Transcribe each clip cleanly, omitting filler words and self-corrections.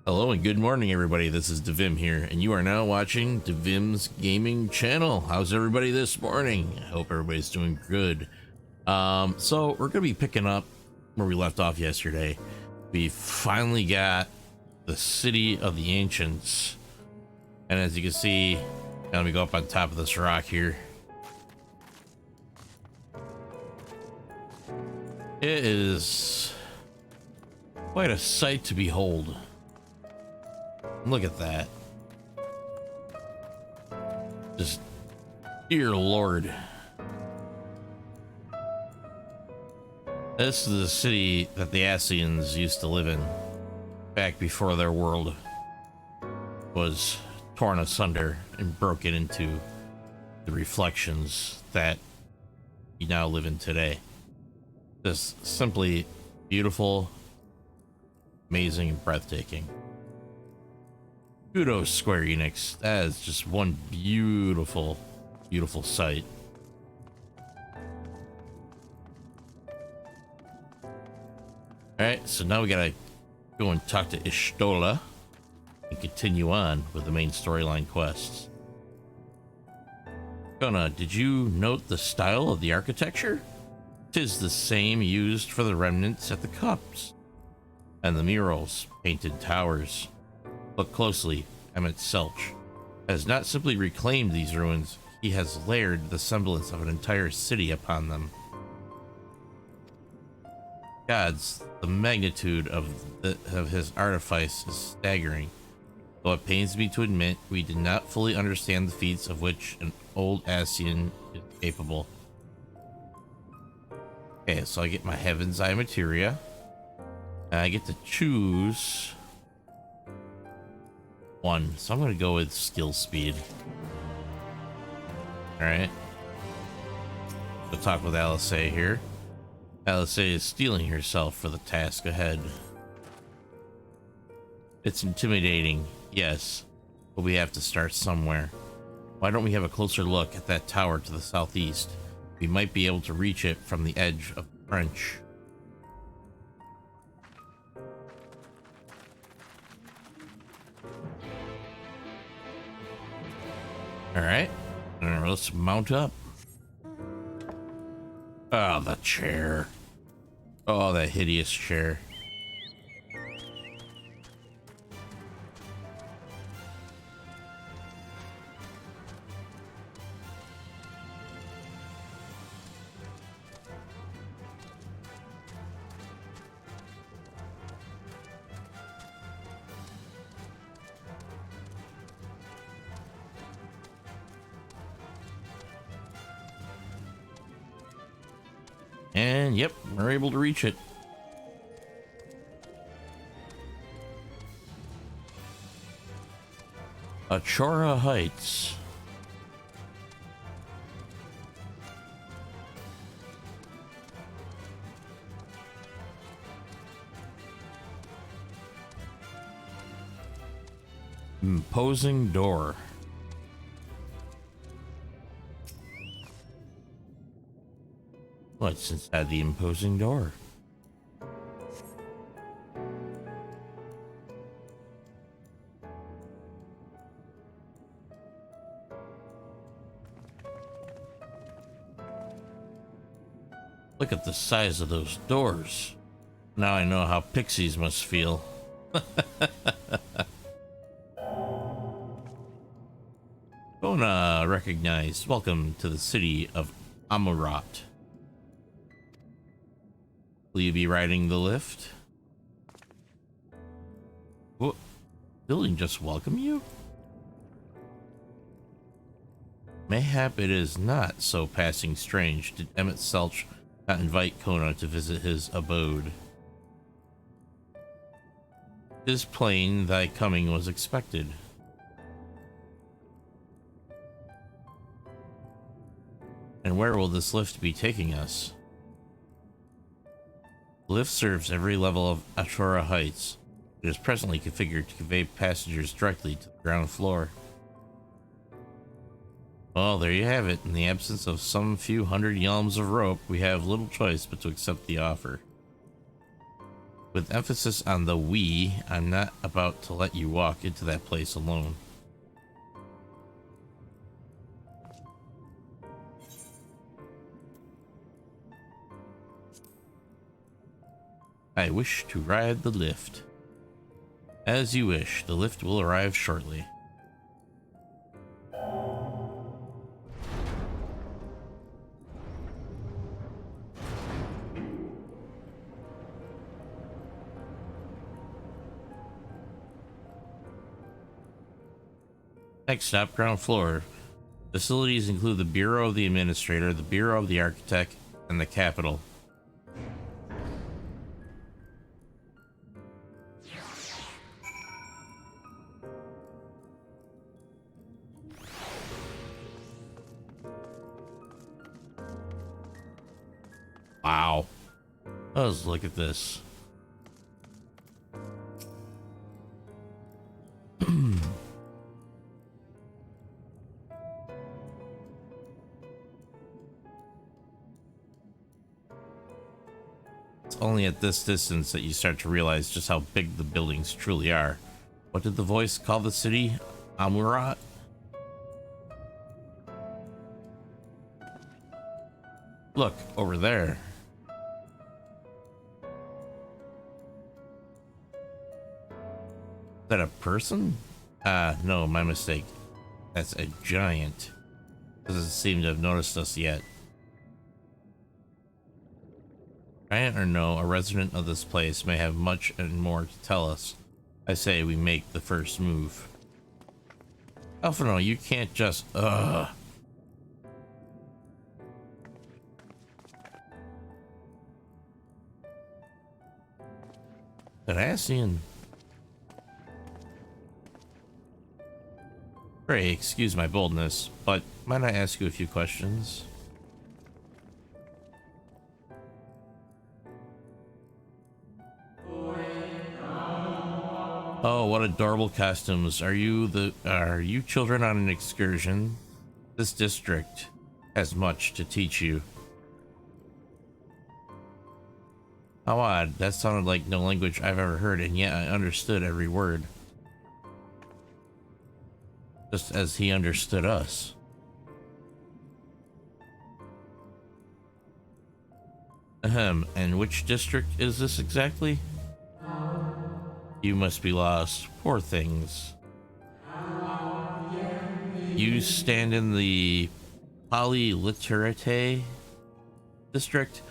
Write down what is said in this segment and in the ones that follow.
Hello and good morning, everybody. This is Divim here, and you are now watching Divim's gaming channel. How's everybody this morning? I hope everybody's doing good. So we're gonna be picking up where we left off yesterday. We finally got the City of the Ancients, and as you can see, let me go up on top of this rock here. It is quite a sight to behold. Look at that. Just, dear Lord. This is the city that the Ascians used to live in back before their world was torn asunder and broken into the reflections that we now live in today. Just simply beautiful, amazing, and breathtaking. Kudos, Square Enix. That is just one beautiful, beautiful sight. Alright, so now we gotta go and talk to Ishtola and continue on with the main storyline quests. Kona, did you note the style of the architecture? 'Tis the same used for the remnants at the cups and the murals, painted towers. Look closely. Emmett Selch has not simply reclaimed these ruins, he has layered the semblance of an entire city upon them. Gods, the magnitude of his artifice is staggering. Though it pains me to admit, we did not fully understand the feats of which an old Ascian is capable. Okay, so I get my Heaven's Eye materia, and I get to choose one, so I'm gonna go with skill speed. All right, we'll talk with Alisei here. Alisei is steeling herself for the task ahead. It's intimidating, yes, but we have to start somewhere. Why don't we have a closer look at that tower to the southeast? We might be able to reach it from the edge of the trench. All right, let's mount up. Oh, the chair. Oh, that hideous chair. And yep, we're able to reach it. Achora Heights. Imposing door. What's inside the imposing door? Look at the size of those doors. Now I know how pixies must feel. Kona recognized. Welcome to the city of Amurat. Will you be riding the lift? What? Building just welcome you? Mayhap it is not so passing strange. Did Emmett Selch not invite Kona to visit his abode? It is plain thy coming was expected. And where will this lift be taking us? The lift serves every level of Achora Heights. It is presently configured to convey passengers directly to the ground floor. Well, there you have it. In the absence of some few hundred yalms of rope, we have little choice but to accept the offer. With emphasis on the we, I'm not about to let you walk into that place alone. I wish to ride the lift. As you wish, the lift will arrive shortly. Next stop, ground floor. Facilities include the Bureau of the Administrator, the Bureau of the Architect, and the Capitol. Wow. Let's look at this. It's only at this distance that you start to realize just how big the buildings truly are. What did the voice call the city? Amurat? Look, over there. Is that a person? No, my mistake. That's a giant. Doesn't seem to have noticed us yet. Giant or no, a resident of this place may have much and more to tell us. I say we make the first move. Alphino, you can't just, Cardassian. Pray, excuse my boldness, but might I ask you a few questions? Oh, what adorable costumes. Are you children on an excursion? This district has much to teach you. How odd. That sounded like no language I've ever heard, and yet I understood every word. Just as he understood us. Ahem, and which district is this exactly? You must be lost. Poor things. You stand in the Polyliterate district,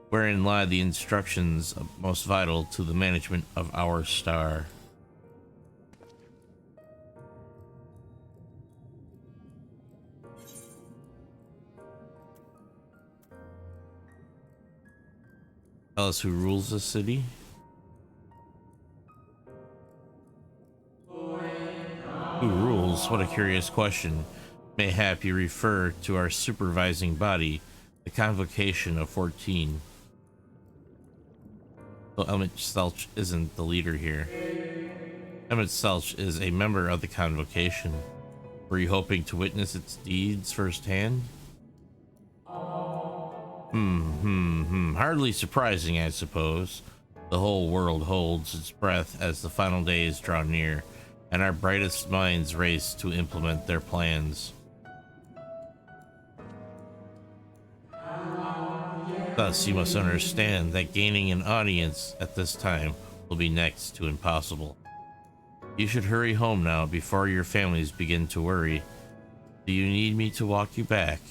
wherein lie the instructions most vital to the management of our star. Tell us who rules the city. Who rules? What a curious question. Mayhap you refer to our supervising body, the Convocation of 14. So Emmett Selch isn't the leader here. Emmett Selch is a member of the Convocation. Were you hoping to witness its deeds firsthand? Hardly surprising, I suppose. The whole world holds its breath as the final days draw near, and our brightest minds race to implement their plans. Thus, you must understand that gaining an audience at this time will be next to impossible. You should hurry home now before your families begin to worry. Do you need me to walk you back?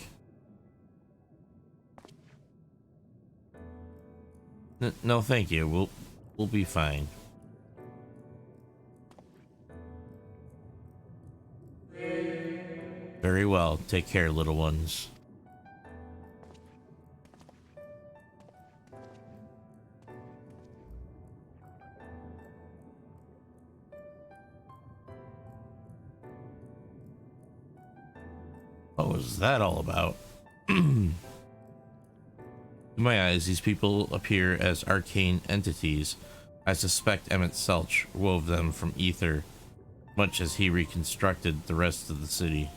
No, thank you. We'll be fine. Very well. Take care, little ones. What was that all about? In my eyes, these people appear as arcane entities. I suspect Emmett Selch wove them from ether, much as he reconstructed the rest of the city.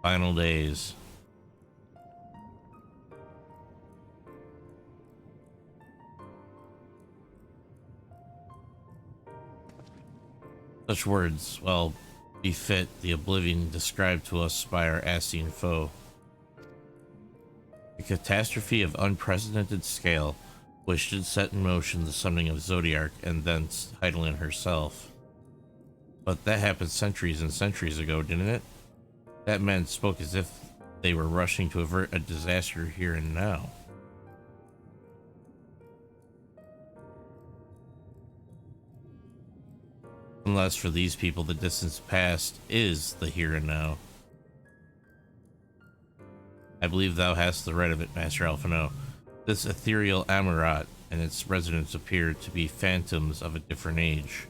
Final days. Such words, well, befit the oblivion described to us by our Ascian foe. A catastrophe of unprecedented scale, which did set in motion the summoning of Zodiark and thence Heidelin herself. But that happened centuries and centuries ago, didn't it? That men spoke as if they were rushing to avert a disaster here and now. Unless for these people the distance past is the here and now. I believe thou hast the right of it, Master Alphino. This ethereal Amarat and its residents appear to be phantoms of a different age.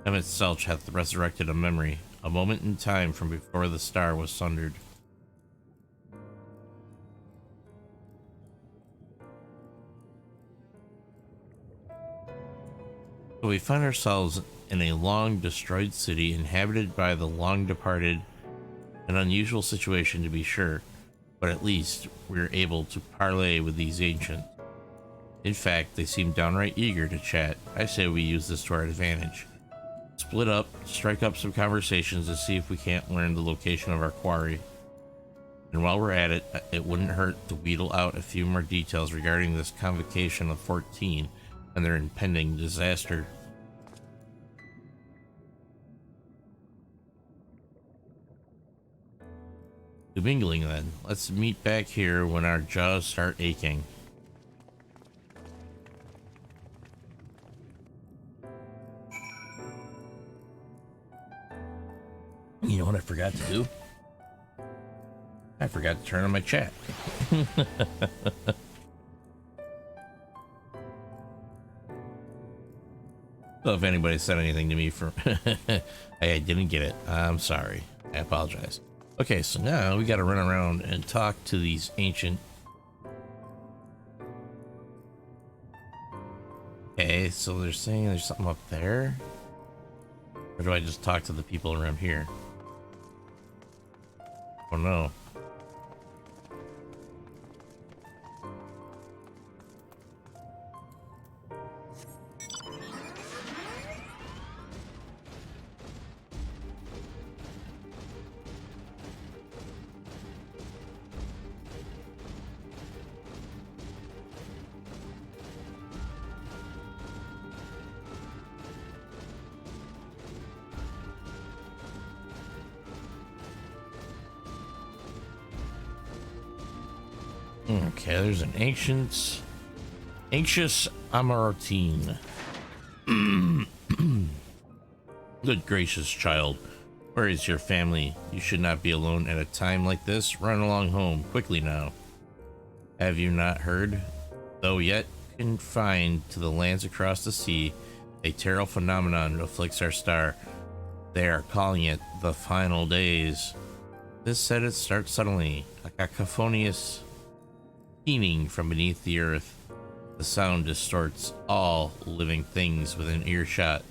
Emmett Selch hath resurrected a memory, a moment in time from before the star was sundered. So we find ourselves in a long destroyed city inhabited by the long departed, an unusual situation to be sure, but at least we're able to parley with these ancients. In fact, they seem downright eager to chat. I say we use this to our advantage. Split up, strike up some conversations to see if we can't learn the location of our quarry. And while we're at it, it wouldn't hurt to wheedle out a few more details regarding this convocation of 14 and their impending disaster. Mingling then. Let's meet back here when our jaws start aching. You know what I forgot to do? I forgot to turn on my chat. So if anybody said anything to me for I didn't get it, I'm sorry. I apologize. Okay, so now we got to run around and talk to these ancient. Okay, so they're saying there's something up there, or do I just talk to the people around here? Oh no. Okay, there's an anxious Amaratine. Good gracious, child. Where is your family? You should not be alone at a time like this. Run along home, quickly now. Have you not heard? Though yet confined to the lands across the sea, a terrible phenomenon afflicts our star. They are calling it the final days. This said it starts suddenly, a cacophonious keening from beneath the earth. The sound distorts all living things within earshot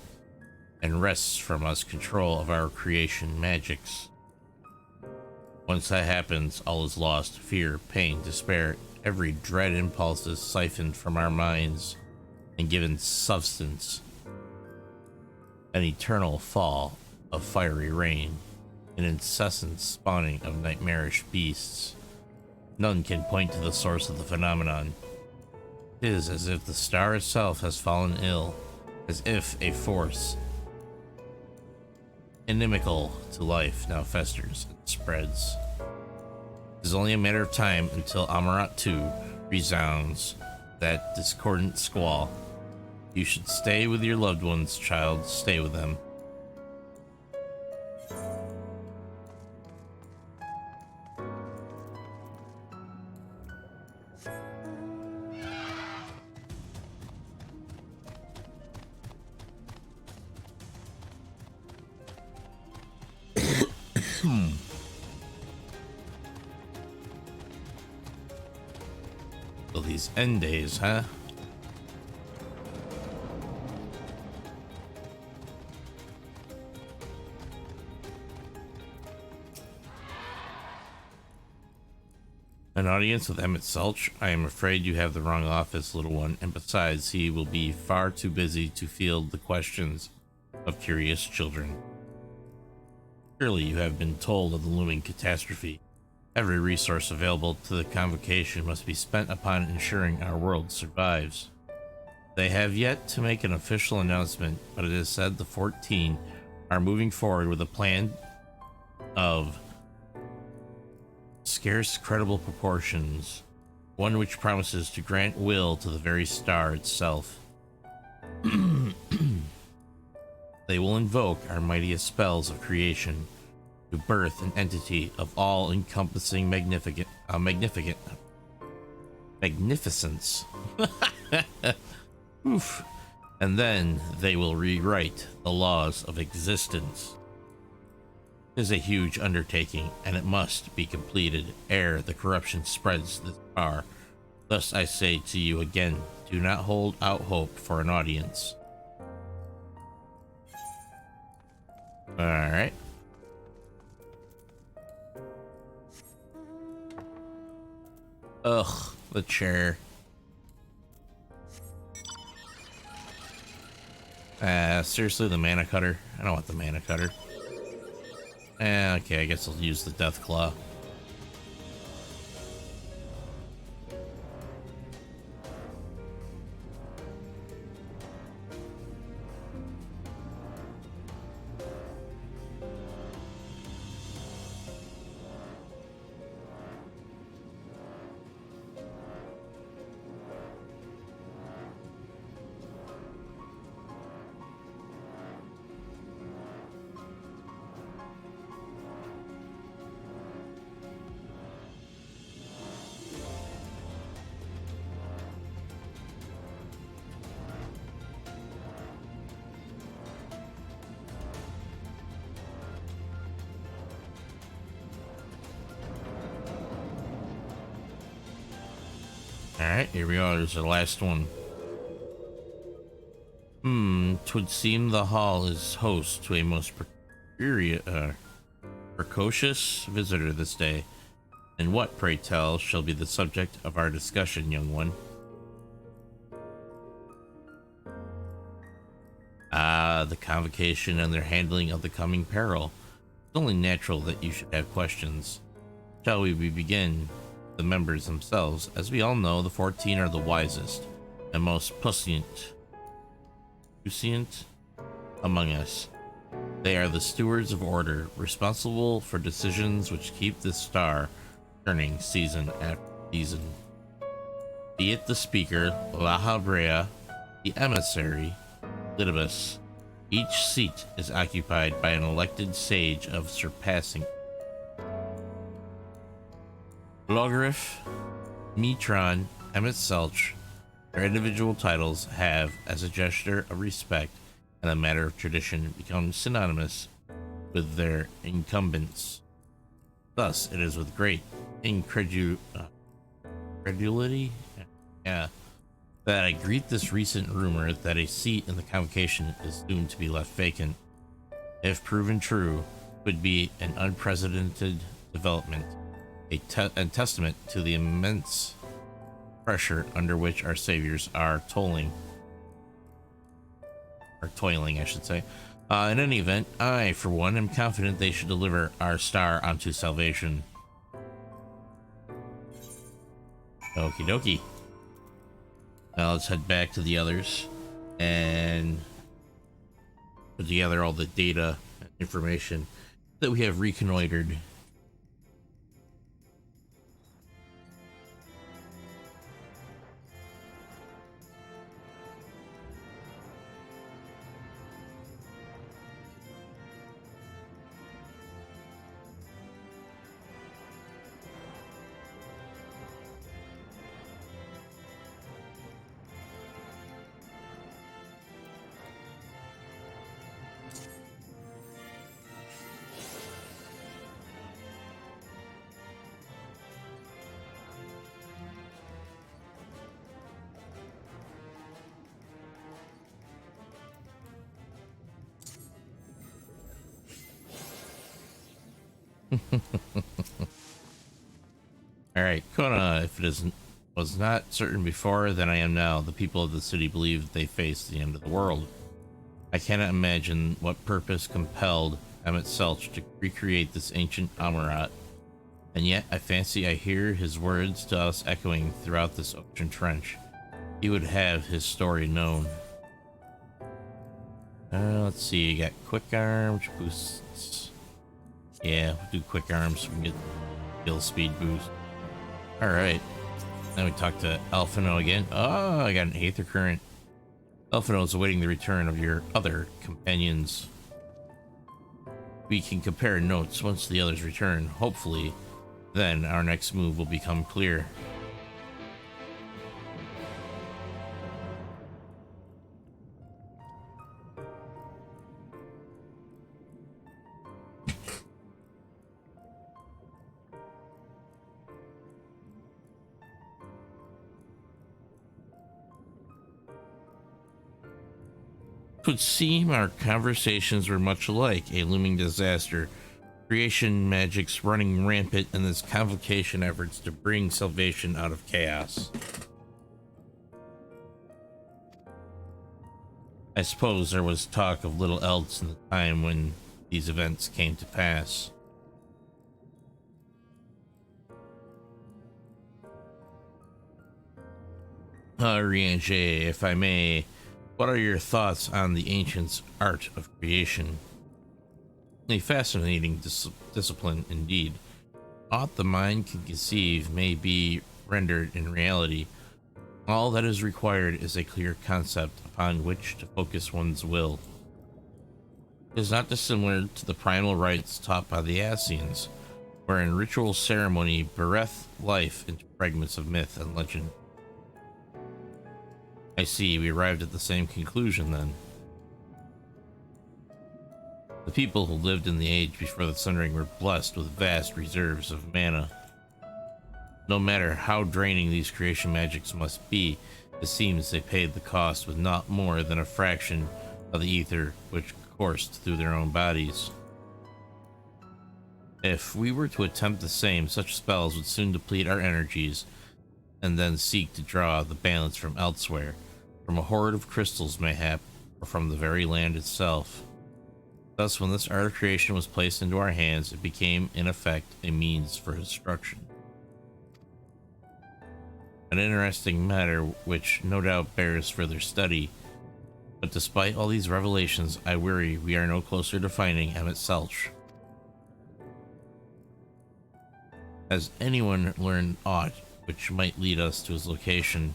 and wrests from us control of our creation magics. Once that happens, all is lost. Fear, pain, despair, every dread impulse is siphoned from our minds and given substance. An eternal fall of fiery rain, an incessant spawning of nightmarish beasts. None can point to the source of the phenomenon. It is as if the star itself has fallen ill, as if a force inimical to life now festers and spreads. It is only a matter of time until Amarat 2 resounds that discordant squall. You should stay with your loved ones, child. Stay with them. So these end days, huh? An audience with Emmett Selch? I am afraid you have the wrong office, little one, and besides, he will be far too busy to field the questions of curious children. Surely you have been told of the looming catastrophe. Every resource available to the convocation must be spent upon ensuring our world survives. They have yet to make an official announcement, but it is said the 14 are moving forward with a plan of scarce credible proportions, one which promises to grant will to the very star itself. They will invoke our mightiest spells of creation to birth an entity of all-encompassing magnificence. Oof. And then they will rewrite the laws of existence. It is a huge undertaking, and it must be completed ere the corruption spreads this far. Thus I say to you again, do not hold out hope for an audience. Alright. Ugh, the chair. Seriously, the mana cutter? I don't want the mana cutter. Okay, I guess I'll use the Death Claw. Alright, here we go. There's the last one. 'Twould seem the hall is host to a most precocious visitor this day. And what, pray tell, shall be the subject of our discussion, young one? The convocation and their handling of the coming peril. It's only natural that you should have questions. Shall we begin? The members themselves. As we all know, the 14 are the wisest and most puissant among us. They are the stewards of order, responsible for decisions which keep the star turning season after season. Be it the speaker, La Habrea, the emissary, Lidibus, each seat is occupied by an elected sage of surpassing Logriff, Metron, Emmett Selch. Their individual titles have, as a gesture of respect and a matter of tradition, become synonymous with their incumbents. Thus, it is with great incredulity that I greet this recent rumor that a seat in the convocation is doomed to be left vacant. If proven true, it would be an unprecedented development, a testament to the immense pressure under which our saviors are toiling, I should say. In any event, I, for one, am confident they should deliver our star onto salvation. Okie dokie. Now let's head back to the others and put together all the data and information that we have reconnoitered. Alright, Kona, if it was not certain before than I am now, the people of the city believe they face the end of the world. I cannot imagine what purpose compelled Emmett Selch to recreate this ancient Amarat, and yet I fancy I hear his words to us echoing throughout this ocean trench. He would have his story known. Let's see, you got quick arms, boosts. Yeah, we'll do quick arms so we can get skill speed boost. Alright. Then we talk to Alphino again. Oh, I got an Aether Current. Alphino is awaiting the return of your other companions. We can compare notes once the others return. Hopefully, then our next move will become clear. It would seem our conversations were much alike, a looming disaster, creation magics running rampant, and this convocation efforts to bring salvation out of chaos. I suppose there was talk of little else in the time when these events came to pass. Riange, if I may, what are your thoughts on the ancients' art of creation? A fascinating discipline indeed. Aught the mind can conceive may be rendered in reality. All that is required is a clear concept upon which to focus one's will. It is not dissimilar to the primal rites taught by the Ascians, wherein ritual ceremony bereft life into fragments of myth and legend. I see, we arrived at the same conclusion then. The people who lived in the age before the Sundering were blessed with vast reserves of mana. No matter how draining these creation magics must be, it seems they paid the cost with not more than a fraction of the ether which coursed through their own bodies. If we were to attempt the same, such spells would soon deplete our energies, and then seek to draw the balance from elsewhere. From a hoard of crystals mayhap, or from the very land itself. Thus, when this art of creation was placed into our hands, it became, in effect, a means for destruction. An interesting matter which no doubt bears further study, but despite all these revelations, I worry we are no closer to finding Emmett Selch. Has anyone learned aught which might lead us to his location?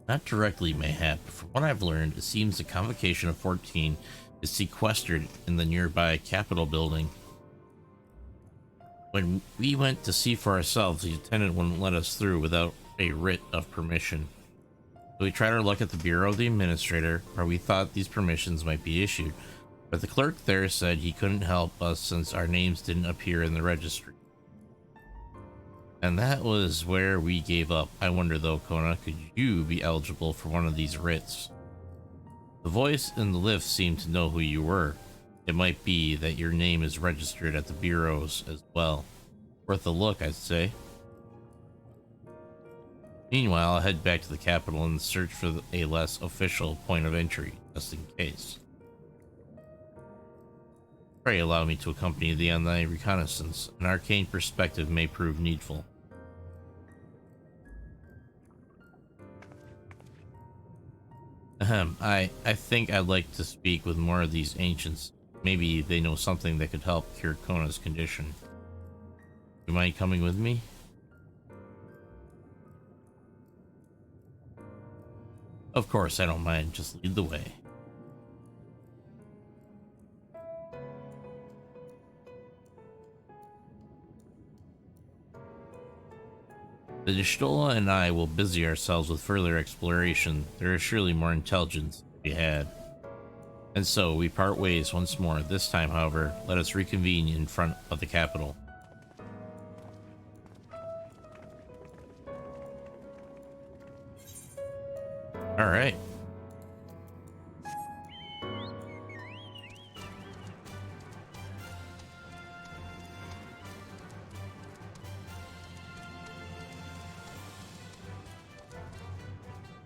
Not directly, mayhap, but from what I've learned, it seems the Convocation of 14 is sequestered in the nearby Capitol building. When we went to see for ourselves, the attendant wouldn't let us through without a writ of permission. So we tried our luck at the Bureau of the Administrator, where we thought these permissions might be issued, but the clerk there said he couldn't help us since our names didn't appear in the registry. And that was where we gave up. I wonder though, Kona, could you be eligible for one of these writs? The voice in the lift seemed to know who you were. It might be that your name is registered at the bureaus as well. Worth a look, I'd say. Meanwhile, I'll head back to the capital and search for a less official point of entry, just in case. Pray allow me to accompany thee on thy reconnaissance. An arcane perspective may prove needful. I think I'd like to speak with more of these ancients. Maybe they know something that could help cure Kona's condition. You mind coming with me? Of course, I don't mind. Just lead the way. The D'Stola and I will busy ourselves with further exploration. There is surely more intelligence to be had. And so we part ways once more. This time, however, let us reconvene in front of the capital. All right.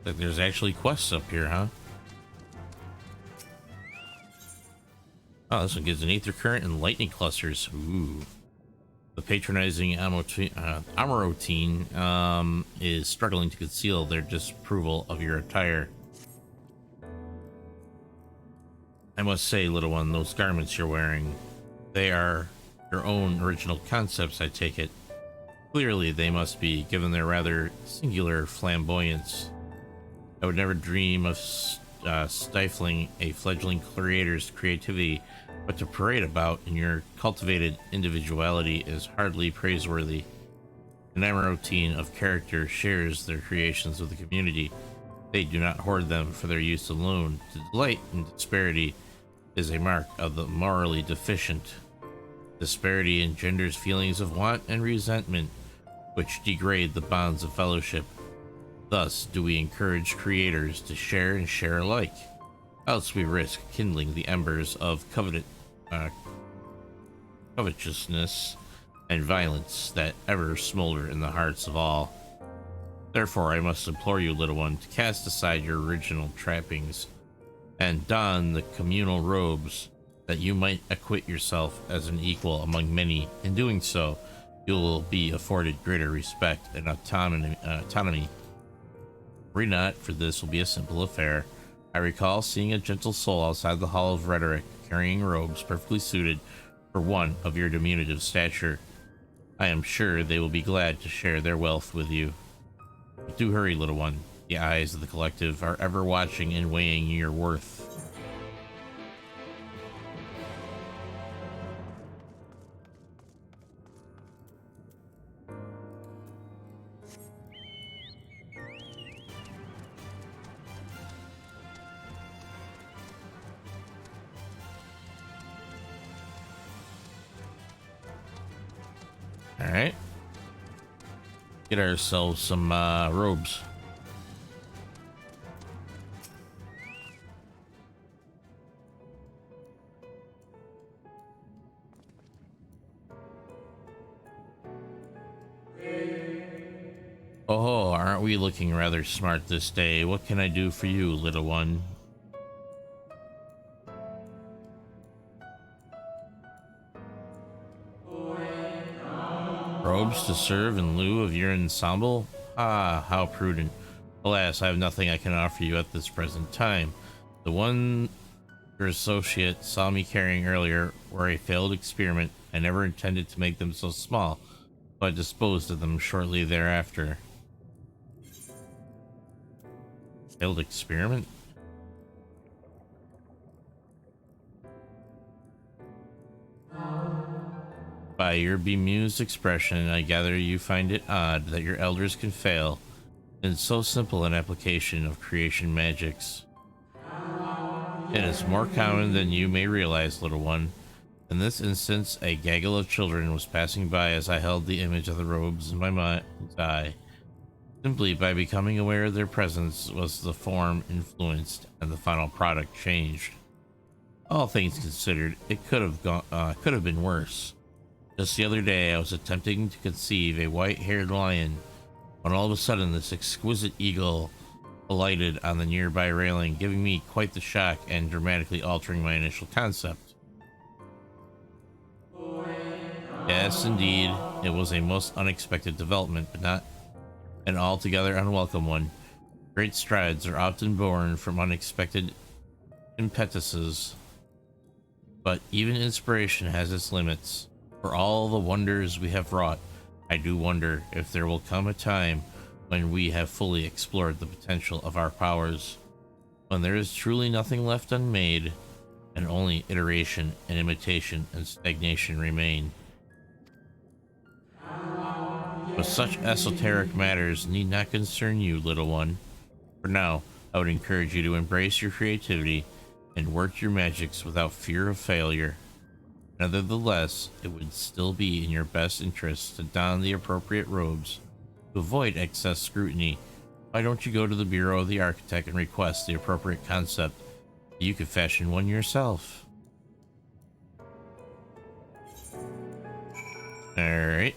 Like there's actually quests up here, huh? Oh, this one gives an ether current and lightning clusters. Ooh. The patronizing Amorotine is struggling to conceal their disapproval of your attire. I must say, little one, those garments you're wearing, they are your own original concepts, I take it. Clearly they must be, given their rather singular flamboyance. I would never dream of stifling a fledgling creator's creativity, but to parade about in your cultivated individuality is hardly praiseworthy. An Amarotine of character shares their creations with the community. They do not hoard them for their use alone. To delight in disparity is a mark of the morally deficient. Disparity engenders feelings of want and resentment, which degrade the bonds of fellowship. Thus do we encourage creators to share and share alike, else we risk kindling the embers of covetousness and violence that ever smolder in the hearts of all. Therefore I must implore you, little one, to cast aside your original trappings and don the communal robes, that you might acquit yourself as an equal among many. In doing so, you will be afforded greater respect and autonomy. Worry not, for this will be a simple affair. I recall seeing a gentle soul outside the Hall of Rhetoric, carrying robes perfectly suited for one of your diminutive stature. I am sure they will be glad to share their wealth with you. But do hurry, little one. The eyes of the collective are ever watching and weighing your worth. All right. Get ourselves some robes. Oh, aren't we looking rather smart this day? What can I do for you, little one? Robes to serve in lieu of your ensemble? Ah, how prudent. Alas, I have nothing I can offer you at this present time. The one your associate saw me carrying earlier were a failed experiment. I never intended to make them so small, but disposed of them shortly thereafter. Failed experiment? By your bemused expression, I gather you find it odd that your elders can fail in so simple an application of creation magics. It is more common than you may realize, little one. In this instance, a gaggle of children was passing by as I held the image of the robes in my mind's eye. Simply by becoming aware of their presence was the form influenced and the final product changed. All things considered, it could have been worse. Just the other day, I was attempting to conceive a white-haired lion, when all of a sudden this exquisite eagle alighted on the nearby railing, giving me quite the shock and dramatically altering my initial concept. Yes, indeed, it was a most unexpected development, but not an altogether unwelcome one. Great strides are often born from unexpected impetuses, but even inspiration has its limits. For all the wonders we have wrought, I do wonder if there will come a time when we have fully explored the potential of our powers, when there is truly nothing left unmade, and only iteration and imitation and stagnation remain. But such esoteric matters need not concern you, little one. For now, I would encourage you to embrace your creativity and work your magics without fear of failure. Nevertheless, it would still be in your best interest to don the appropriate robes to avoid excess scrutiny. Why don't you go to the Bureau of the Architect and request the appropriate concept? You could fashion one yourself. Alright.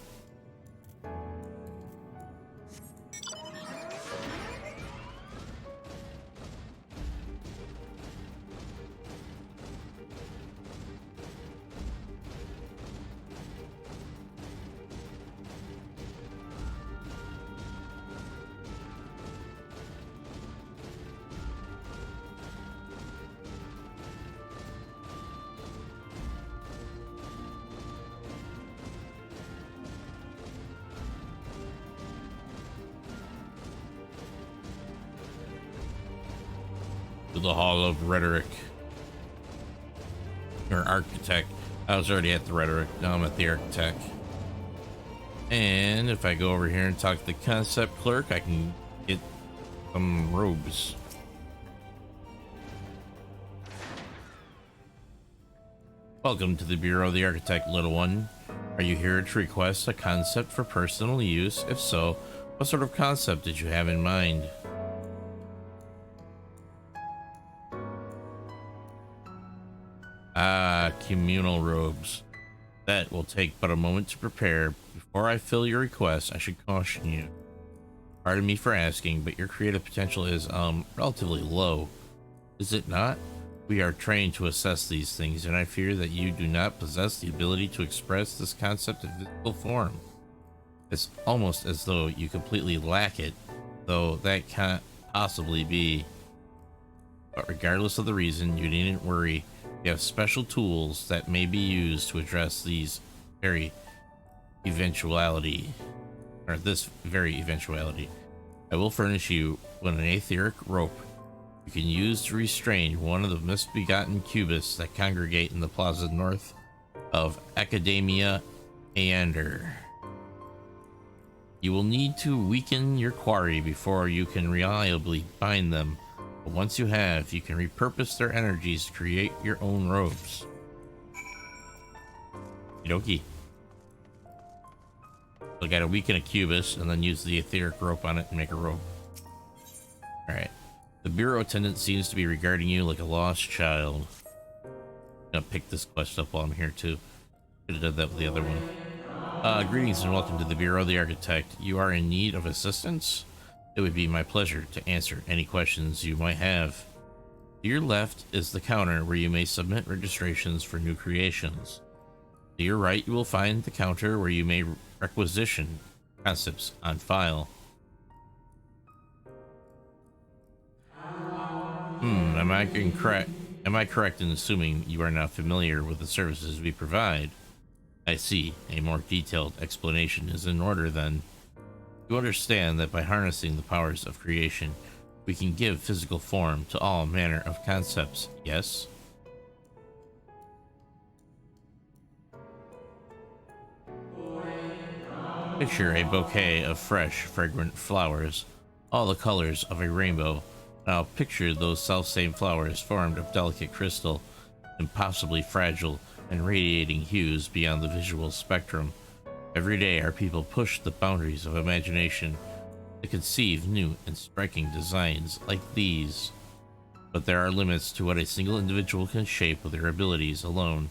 to the Hall of Rhetoric. Or Architect. I was already at the Rhetoric. Now I'm at the Architect. And if I go over here and talk to the Concept Clerk, I can get some robes. Welcome to the Bureau of the Architect, little one. Are you here to request a concept for personal use? If so, what sort of concept did you have in mind? Ah, communal robes. That will take but a moment to prepare. Before I fill your request, I should caution you. Pardon me for asking, but your creative potential is, relatively low. Is it not? We are trained to assess these things, and I fear that you do not possess the ability to express this concept in physical form. It's almost as though you completely lack it, though that can't possibly be. But regardless of the reason, you needn't worry. We have special tools that may be used to address these very eventuality, or this very eventuality. I will furnish you with an etheric rope you can use to restrain one of the misbegotten cubists that congregate in the plaza north of Academia Aeander. You will need to weaken your quarry before you can reliably bind them. But once you have, you can repurpose their energies to create your own robes. Okie. So I gotta weaken a cubist and then use the etheric rope on it and make a robe. Alright. The bureau attendant seems to be regarding you like a lost child. I'm gonna pick this quest up while I'm here too. Could have done that with the other one. Greetings and welcome to the Bureau of the Architect. You are in need of assistance? It would be my pleasure to answer any questions you might have. To your left is the counter where you may submit registrations for new creations. To your right, you will find the counter where you may requisition concepts on file. Am I correct in assuming you are not familiar with the services we provide? I see. A more detailed explanation is in order then. You understand that by harnessing the powers of creation, we can give physical form to all manner of concepts, yes? Picture a bouquet of fresh, fragrant flowers, all the colors of a rainbow. Now picture those self-same flowers formed of delicate crystal, impossibly fragile and radiating hues beyond the visual spectrum. Every day our people push the boundaries of imagination to conceive new and striking designs like these. But there are limits to what a single individual can shape with their abilities alone.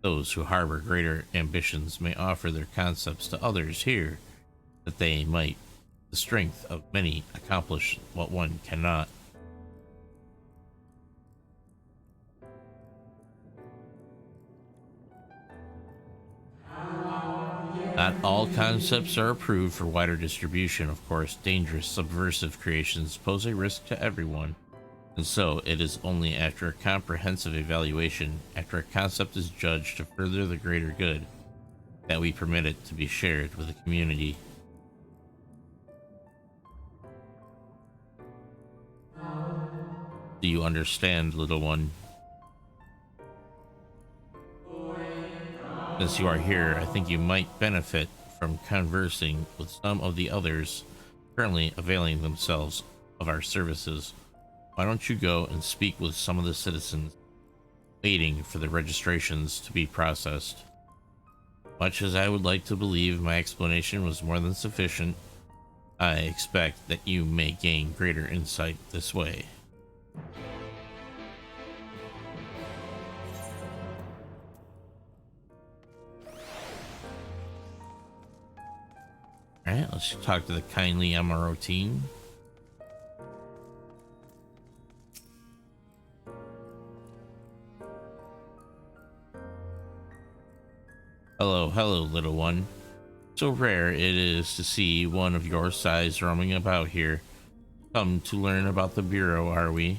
Those who harbor greater ambitions may offer their concepts to others here, that they might, the strength of many, accomplish what one cannot. Not all concepts are approved for wider distribution, of course. Dangerous, subversive creations pose a risk to everyone, and so it is only after a comprehensive evaluation, after a concept is judged to further the greater good, that we permit it to be shared with the community. Do you understand, little one? Since you are here, I think you might benefit from conversing with some of the others currently availing themselves of our services. Why don't you go and speak with some of the citizens waiting for the registrations to be processed? Much as I would like to believe my explanation was more than sufficient, I expect that you may gain greater insight this way. Alright, let's talk to the kindly MRO team. Hello, little one. So rare it is to see one of your size roaming about here. Come to learn about the Bureau, are we?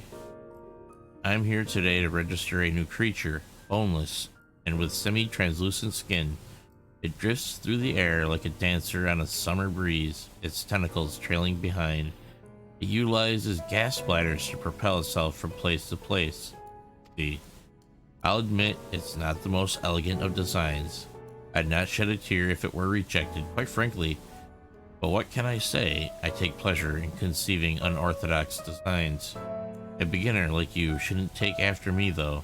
I'm here today to register a new creature, boneless, and with semi-translucent skin. It drifts through the air like a dancer on a summer breeze, its tentacles trailing behind. It utilizes gas bladders to propel itself from place to place. See, I'll admit it's not the most elegant of designs. I'd not shed a tear if it were rejected, quite frankly. But what can I say? I take pleasure in conceiving unorthodox designs. A beginner like you shouldn't take after me, though.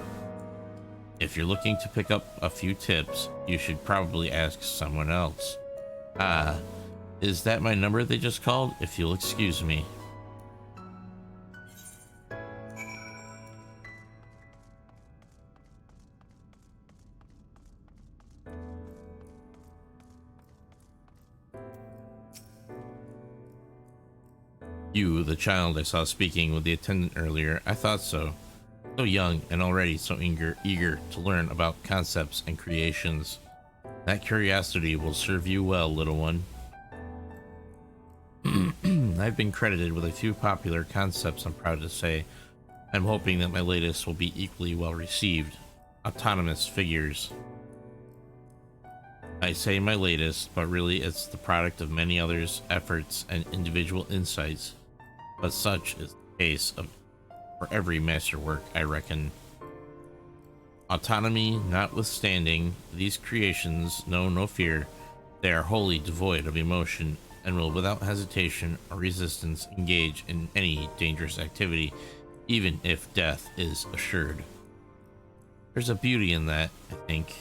If you're looking to pick up a few tips, you should probably ask someone else. Ah, is that my number they just called? If you'll excuse me. You, the child I saw speaking with the attendant earlier, I thought so. So young and already so eager to learn about concepts and creations. That curiosity will serve you well, little one. I've been credited with a few popular concepts, I'm proud to say. I'm hoping that my latest will be equally well received. Autonomous figures. I say my latest, but really it's the product of many others' efforts and individual insights. But such is the case for every masterwork, I reckon. Autonomy notwithstanding, these creations know no fear. They are wholly devoid of emotion and will without hesitation or resistance engage in any dangerous activity, even if death is assured. There's a beauty in that, I think,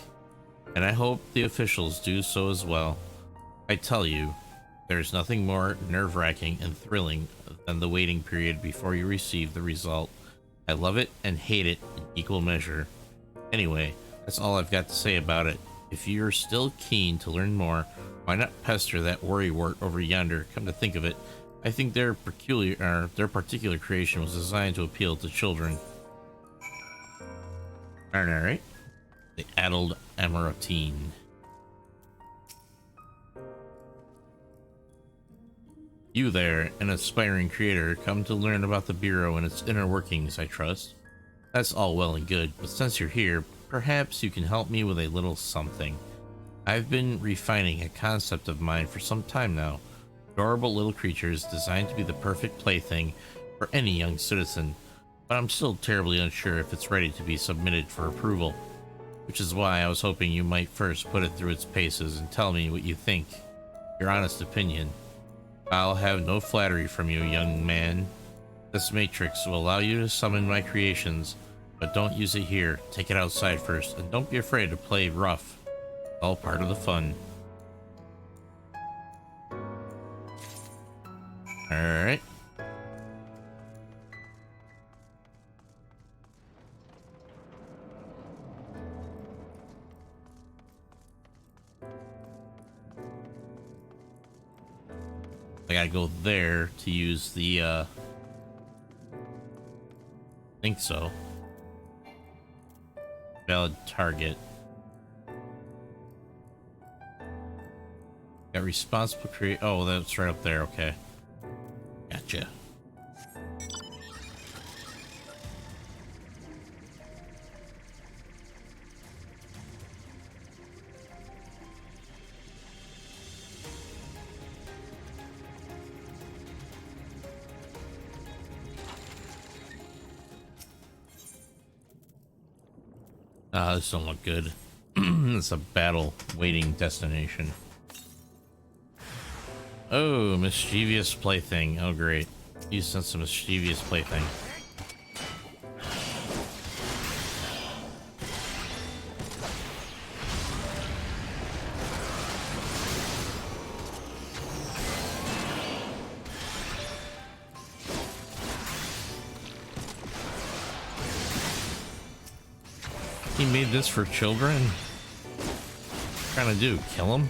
and I hope the officials do so as well. I tell you, there's nothing more nerve-wracking and thrilling than the waiting period before you receive the result. I love it and hate it in equal measure. Anyway, that's all I've got to say about it. If you're still keen to learn more, why not pester that worrywart over yonder? Come to think of it, I think their particular creation was designed to appeal to children. Alright. The Addled Amaranthine. You there, an aspiring creator, come to learn about the Bureau and its inner workings, I trust. That's all well and good, but since you're here, perhaps you can help me with a little something. I've been refining a concept of mine for some time now. Adorable little creatures designed to be the perfect plaything for any young citizen, but I'm still terribly unsure if it's ready to be submitted for approval. Which is why I was hoping you might first put it through its paces and tell me what you think. Your honest opinion. I'll have no flattery from you, young man. This matrix will allow you to summon my creations, but don't use it here. Take it outside first, and don't be afraid to play rough. It's all part of the fun. Alright. I gotta go there to use the, I think so. Valid target. Got responsible create. Oh, that's right up there. Okay. Gotcha. This don't look good. It's a battle waiting destination. Oh, mischievous plaything. Oh, great. You sent some mischievous plaything. He made this for children? What trying to do? Kill him?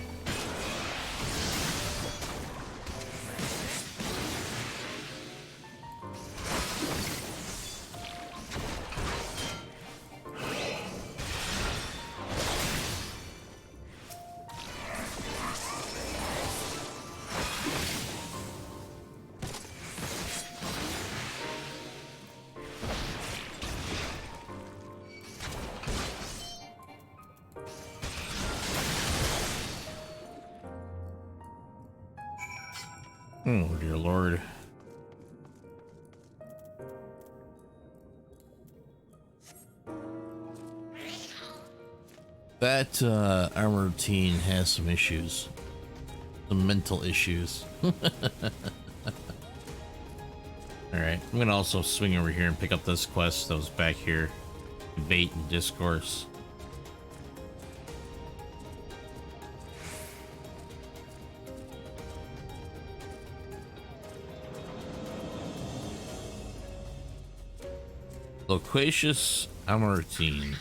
Oh, dear Lord. That armor routine has some issues, some mental issues. All right, I'm gonna also swing over here and pick up this quest that was back here, debate and discourse. Loquacious Amartine.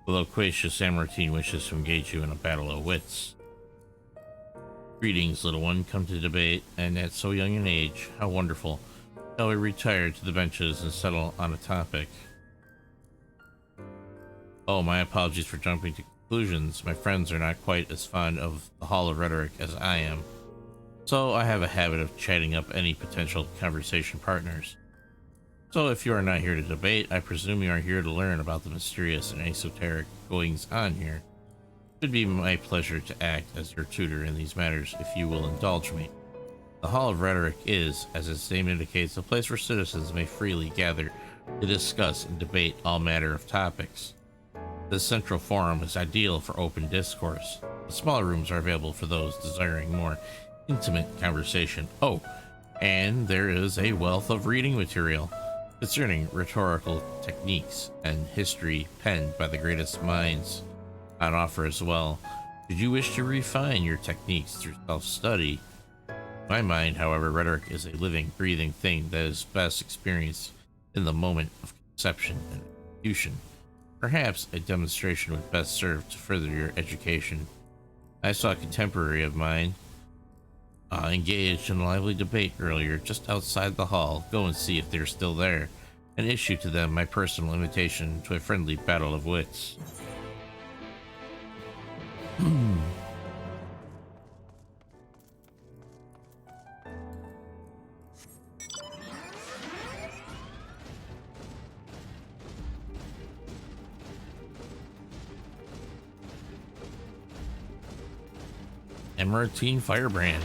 The loquacious Amartine wishes to engage you in a battle of wits. Greetings, little one. Come to debate, and at so young an age. How wonderful. Shall we retire to the benches and settle on a topic? Oh, my apologies for jumping to conclusions. My friends are not quite as fond of the Hall of Rhetoric as I am, so I have a habit of chatting up any potential conversation partners. So if you are not here to debate, I presume you are here to learn about the mysterious and esoteric goings on here. It would be my pleasure to act as your tutor in these matters if you will indulge me. The Hall of Rhetoric is, as its name indicates, a place where citizens may freely gather to discuss and debate all manner of topics. This central forum is ideal for open discourse. The smaller rooms are available for those desiring more intimate conversation. Oh, and there is a wealth of reading material concerning rhetorical techniques and history penned by the greatest minds on offer as well. Should you wish to refine your techniques through self-study? In my mind, however, rhetoric is a living, breathing thing that is best experienced in the moment of conception and execution. Perhaps a demonstration would best serve to further your education. I saw a contemporary of mine engaged in a lively debate earlier just outside the hall. Go and see if they're still there, and issue to them my personal invitation to a friendly battle of wits. Emeraldine Firebrand.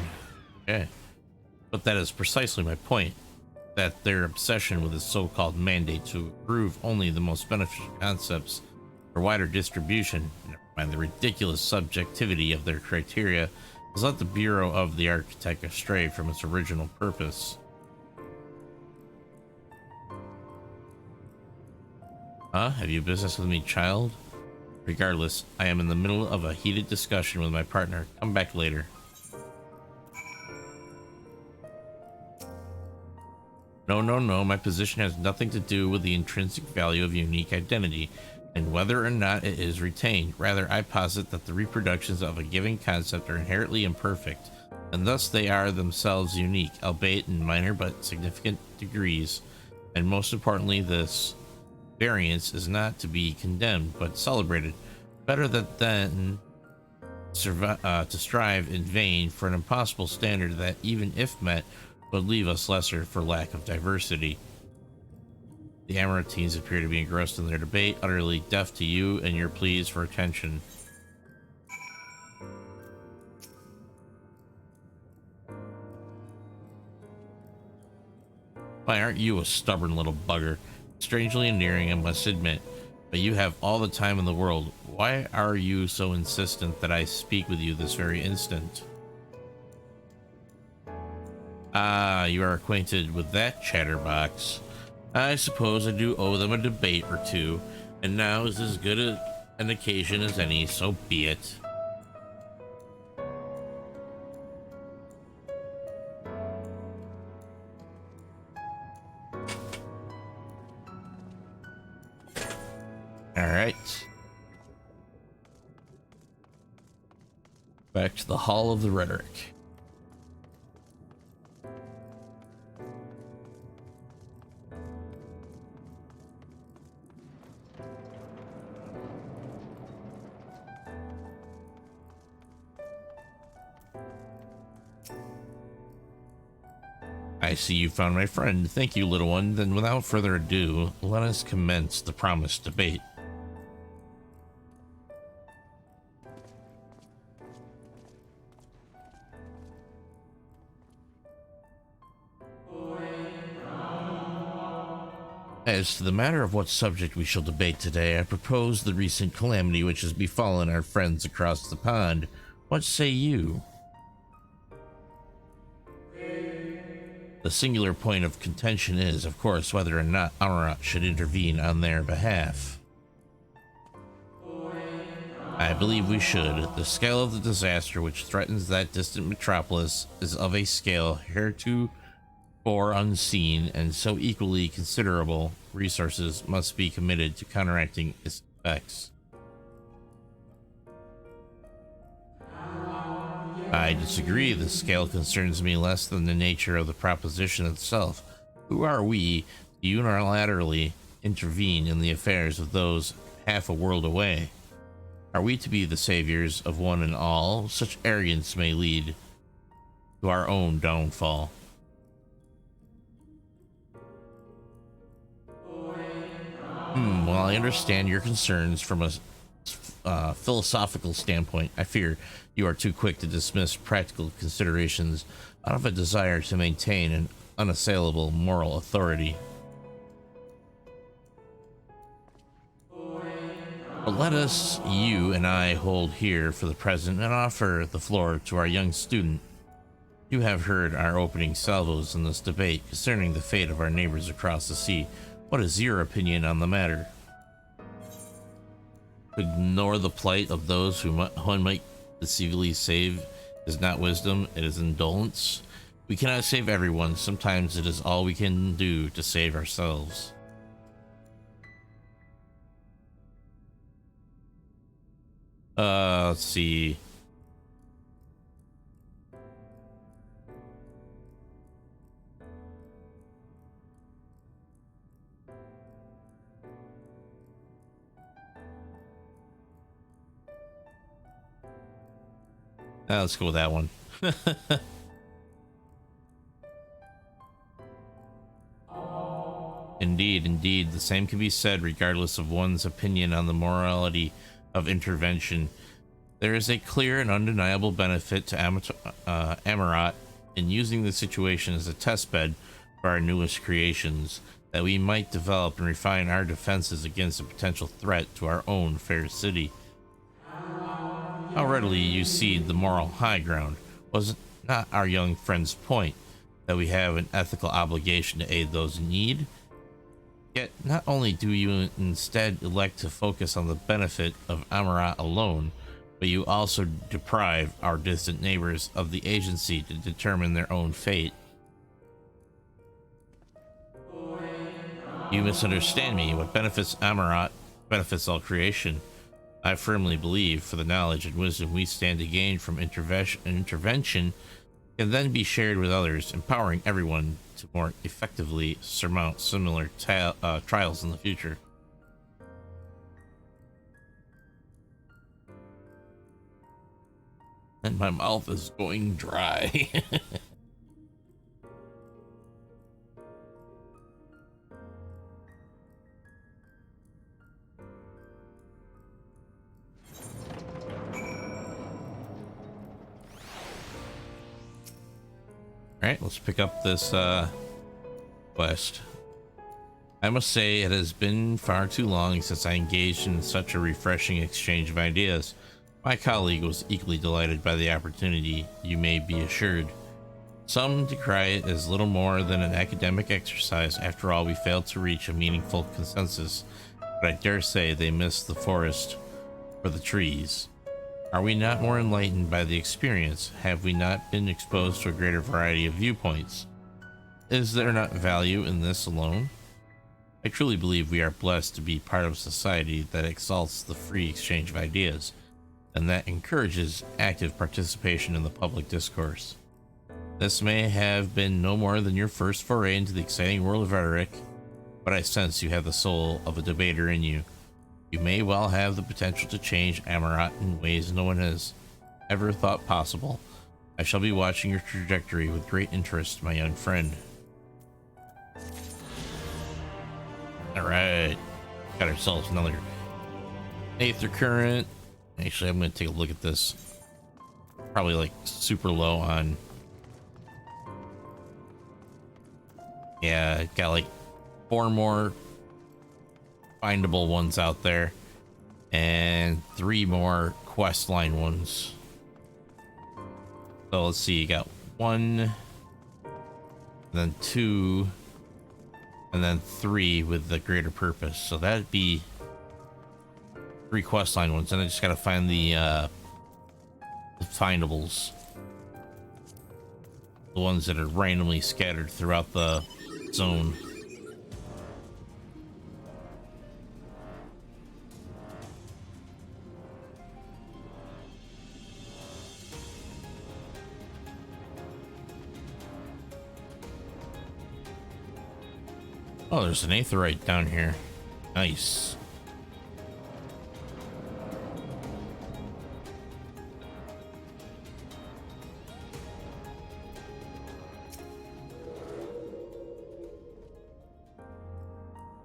Okay. But that is precisely my point. That their obsession with the so-called mandate to approve only the most beneficial concepts for wider distribution, never mind the ridiculous subjectivity of their criteria, has let the Bureau of the Architect astray from its original purpose. Huh? Have you business with me, child? Regardless, I am in the middle of a heated discussion with my partner. Come back later. No. My position has nothing to do with the intrinsic value of unique identity and whether or not it is retained. Rather, I posit that the reproductions of a given concept are inherently imperfect, and thus they are themselves unique, albeit in minor but significant degrees. And most importantly, this variance is not to be condemned, but celebrated. Better than to strive in vain for an impossible standard that, even if met, would leave us lesser for lack of diversity. The Amaranthines appear to be engrossed in their debate, utterly deaf to you and your pleas for attention. Why, aren't you a stubborn little bugger? Strangely endearing, I must admit, but you have all the time in the world. Why are you so insistent that I speak with you this very instant? Ah, you are acquainted with that chatterbox. I suppose I do owe them a debate or two, and now is as good an occasion as any, so be it. Alright. Back to the Hall of the Rhetoric. I see you found my friend. Thank you, little one. Then without further ado, let us commence the promised debate. As to the matter of what subject we shall debate today, I propose the recent calamity which has befallen our friends across the pond. What say you? The singular point of contention is, of course, whether or not Amarat should intervene on their behalf. I believe we should. The scale of the disaster which threatens that distant metropolis is of a scale heretofore unseen, and so equally considerable resources must be committed to counteracting its effects. I disagree. The scale concerns me less than the nature of the proposition itself. Who are we to unilaterally intervene in the affairs of those half a world away? Are we to be the saviors of one and all? Such arrogance may lead to our own downfall. While I understand your concerns from a philosophical standpoint, I fear you are too quick to dismiss practical considerations out of a desire to maintain an unassailable moral authority. But let us, you and I, hold here for the present and offer the floor to our young student. You have heard our opening salvos in this debate concerning the fate of our neighbors across the sea. What is your opinion on the matter? To ignore the plight of those who one might deceivably save is not wisdom, it is indolence. We cannot save everyone. Sometimes it is all we can do to save ourselves. Let's see. Let's go with that one. Indeed, the same can be said regardless of one's opinion on the morality of intervention. There is a clear and undeniable benefit to Amarat in using the situation as a testbed for our newest creations, that we might develop and refine our defenses against a potential threat to our own fair city. How readily you cede the moral high ground. Was it not our young friend's point that we have an ethical obligation to aid those in need? Yet not only do you instead elect to focus on the benefit of Amarat alone, but you also deprive our distant neighbors of the agency to determine their own fate. You misunderstand me. What benefits Amarat benefits all creation. I firmly believe, for the knowledge and wisdom we stand to gain from intervention can then be shared with others, empowering everyone to more effectively surmount similar trials in the future. And my mouth is going dry. Alright, let's pick up this quest. I must say it has been far too long since I engaged in such a refreshing exchange of ideas. My colleague was equally delighted by the opportunity, you may be assured. Some decry it as little more than an academic exercise. After all, we failed to reach a meaningful consensus, but I dare say they missed the forest for the trees. Are we not more enlightened by the experience? Have we not been exposed to a greater variety of viewpoints? Is there not value in this alone? I truly believe we are blessed to be part of a society that exalts the free exchange of ideas, and that encourages active participation in the public discourse. This may have been no more than your first foray into the exciting world of rhetoric, but I sense you have the soul of a debater in you. You may well have the potential to change Amarat in ways no one has ever thought possible. I shall be watching your trajectory with great interest, my young friend. Alright, got ourselves another Aether Current. Actually, I'm going to take a look at this. Probably like super low on... Yeah, got like 4 more findable ones out there, and 3 more quest line ones. So let's see, you got 1, then 2, and then 3 with the greater purpose. So that'd be 3 quest line ones, and I just gotta find the findables, the ones that are randomly scattered throughout the zone. Oh, there's an aetherite down here. Nice.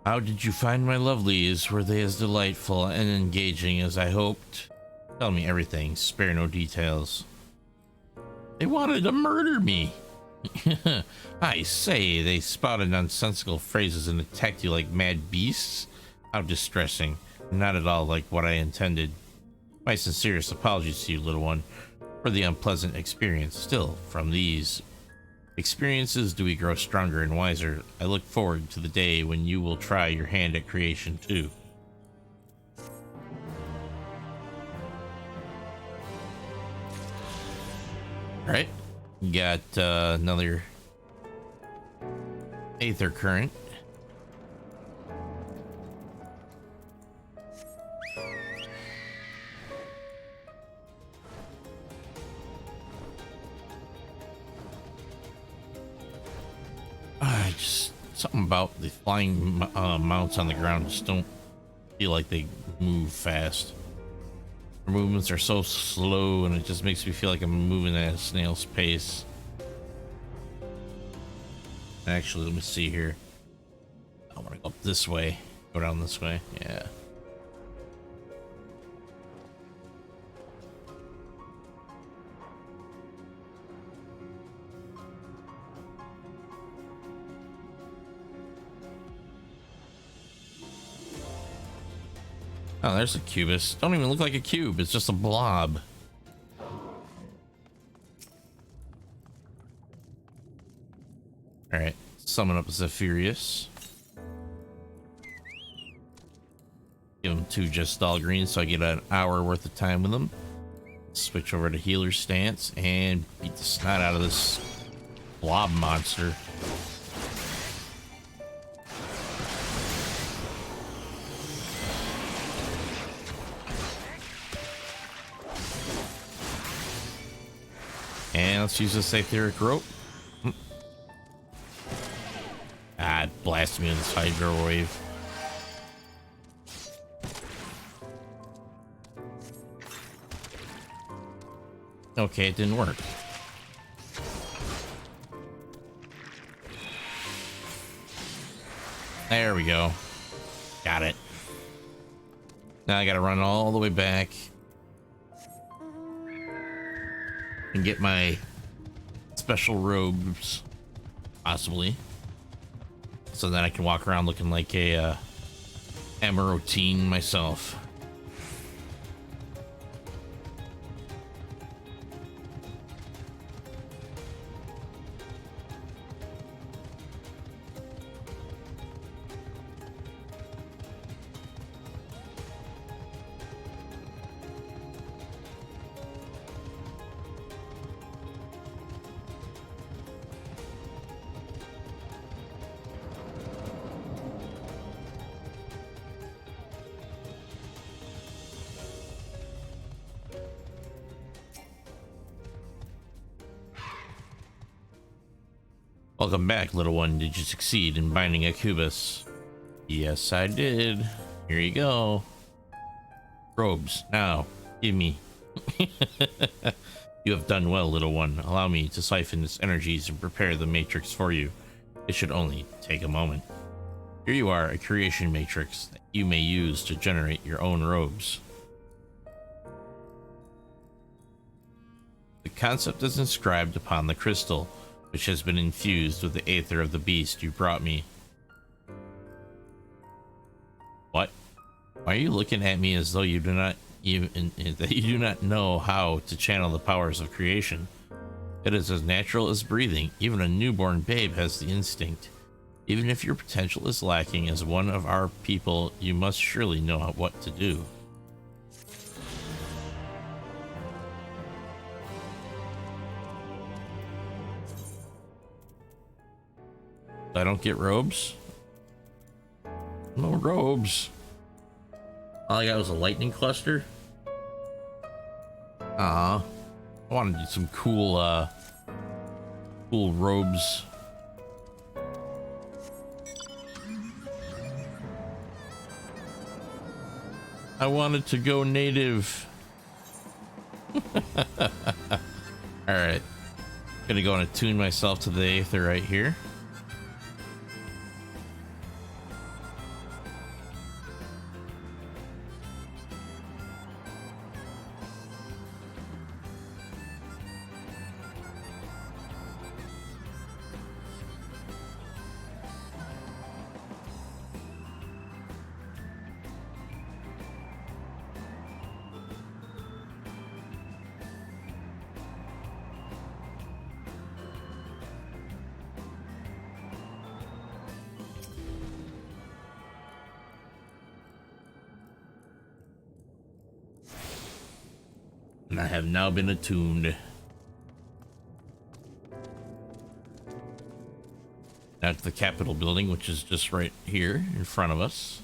How did you find my lovelies? Were they as delightful and engaging as I hoped? Tell me everything, spare no details. They wanted to murder me. I say, they spouted nonsensical phrases and attacked you like mad beasts? How distressing. Not at all like what I intended. My sincerest apologies to you, little one, for the unpleasant experience. Still, from these experiences do we grow stronger and wiser. I look forward to the day when you will try your hand at creation too. Alright, got another aether current. Something about the flying mounts on the ground just don't feel like they move fast. Their movements are so slow, and it just makes me feel like I'm moving at a snail's pace. Actually, let me see here. I want to go up this way. Go down this way. Yeah. Oh, there's a cubist. Don't even look like a cube. It's just a blob. All right, summon up Zephyrus. Give him 2 just all greens so I get an hour worth of time with him. Switch over to healer stance and beat the snot out of this blob monster. And let's use this etheric rope. Ah, it blasted me with this hydro wave. Okay, it didn't work. There we go. Got it. Now I gotta run all the way back and get my special robes, possibly, so that I can walk around looking like a Amarotine myself. Welcome back, little one. Did you succeed in binding a Cubus? Yes, I did. Here you go. Robes. Now, give me. You have done well, little one. Allow me to siphon its energies and prepare the matrix for you. It should only take a moment. Here you are, a creation matrix that you may use to generate your own robes. The concept is inscribed upon the crystal, which has been infused with the aether of the beast you brought me. What? Why are you looking at me as though you do not that you do not know how to channel the powers of creation? It is as natural as breathing. Even a newborn babe has the instinct. Even if your potential is lacking as one of our people, you must surely know what to do. I don't get robes? No robes. All I got was a lightning cluster. I want to do some cool robes. I wanted to go native. All right, gonna go and attune myself to the Aether right here. And I have now been attuned. Now to the Capitol building, which is just right here in front of us.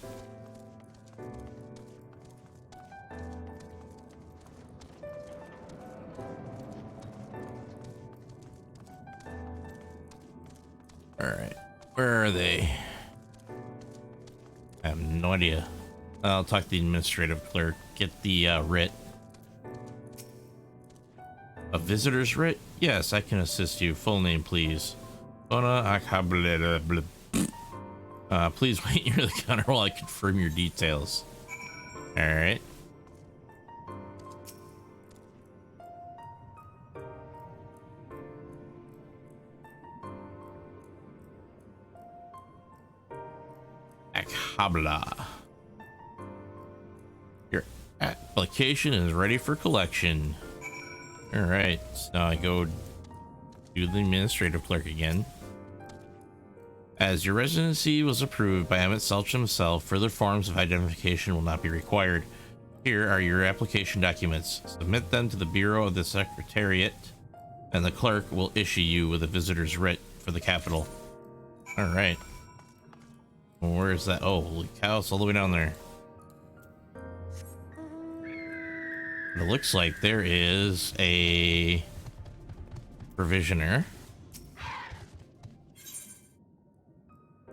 Alright, where are they? I have no idea. I'll talk to the administrative clerk, get the writ. A visitor's writ? Yes, I can assist you. Full name, please. Please wait near the counter while I confirm your details. Alright. Akhabla. Your application is ready for collection. All right, so now I go do the administrative clerk again. As your residency was approved by Emmett Selch himself, further forms of identification will not be required. Here are your application documents. Submit them to the Bureau of the Secretariat, and the clerk will issue you with a visitor's writ for the capital. All right. Where is that? Oh, holy cow, it's all the way down there. It looks like there is a provisioner.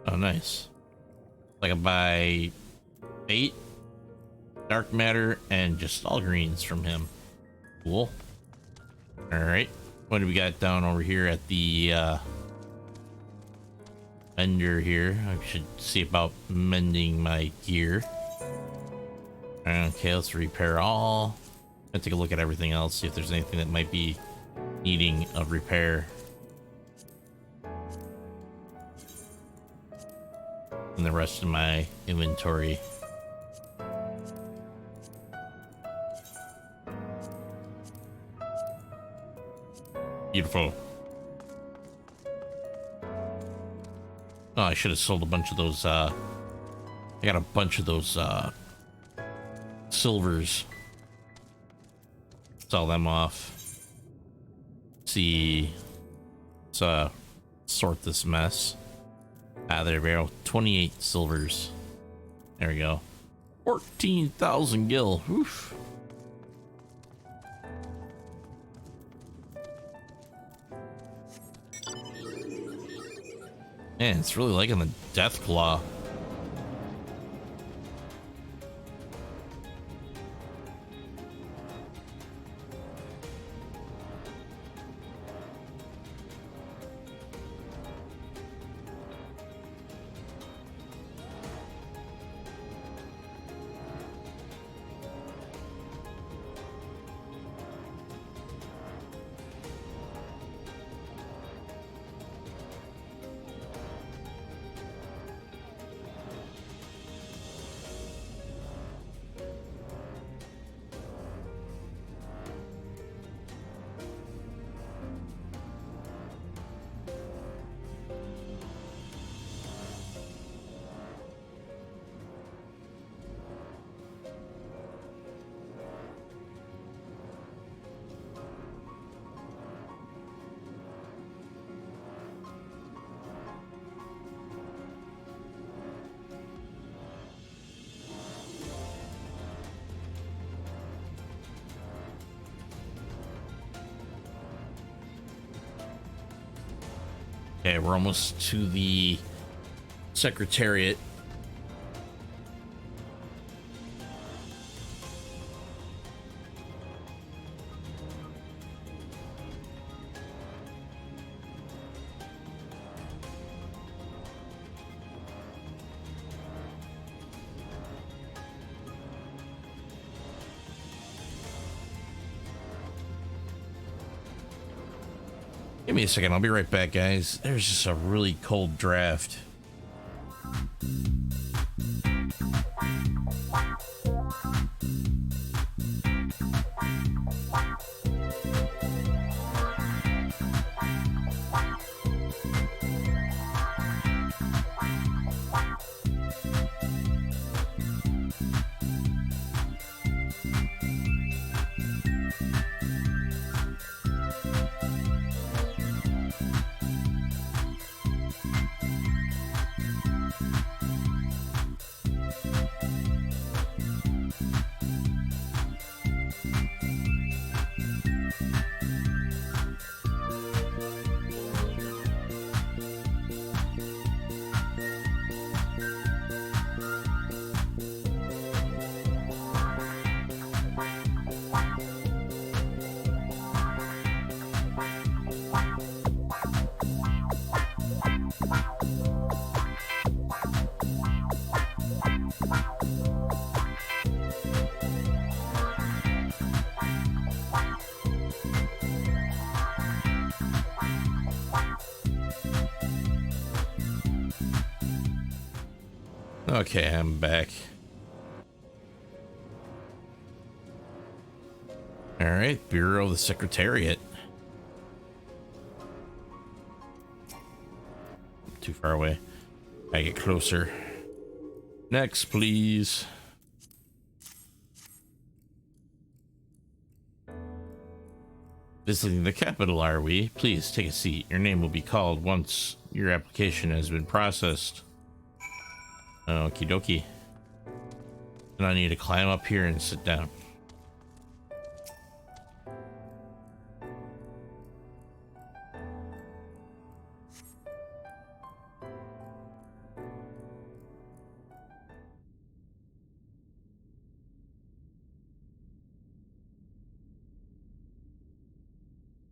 Oh, nice. Like I buy bait, dark matter, and just all greens from him. Cool. All right. What do we got down over here at the mender here? I should see about mending my gear. Okay, let's repair all. I'm gonna take a look at everything else, see if there's anything that might be needing of repair. And the rest of my inventory. Beautiful. Oh, I should have sold a bunch of those, I got a bunch of those, silvers. Sell them off. See, let's sort this mess. There we go. 28 silvers. There we go. 14,000 gil. Oof. Man, it's really liking the death claw. Okay, we're almost to the Secretariat. Give me a second, I'll be right back, guys. There's just a really cold draft. Okay, I'm back. All right, Bureau of the Secretariat. Too far away. I get closer. Next, please. Visiting the capital, are we? Please take a seat. Your name will be called once your application has been processed. Okie dokie. And I need to climb up here and sit down.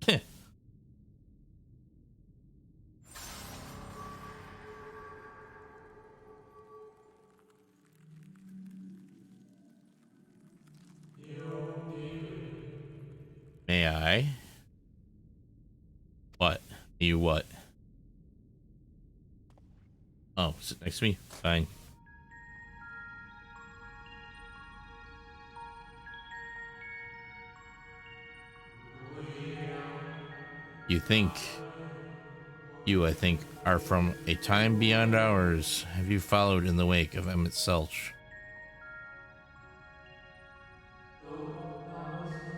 Heh. May I? What? You what? Oh, sit next to me? Fine. You think... You, I think, are from a time beyond ours. Have you followed in the wake of Emmett Selch?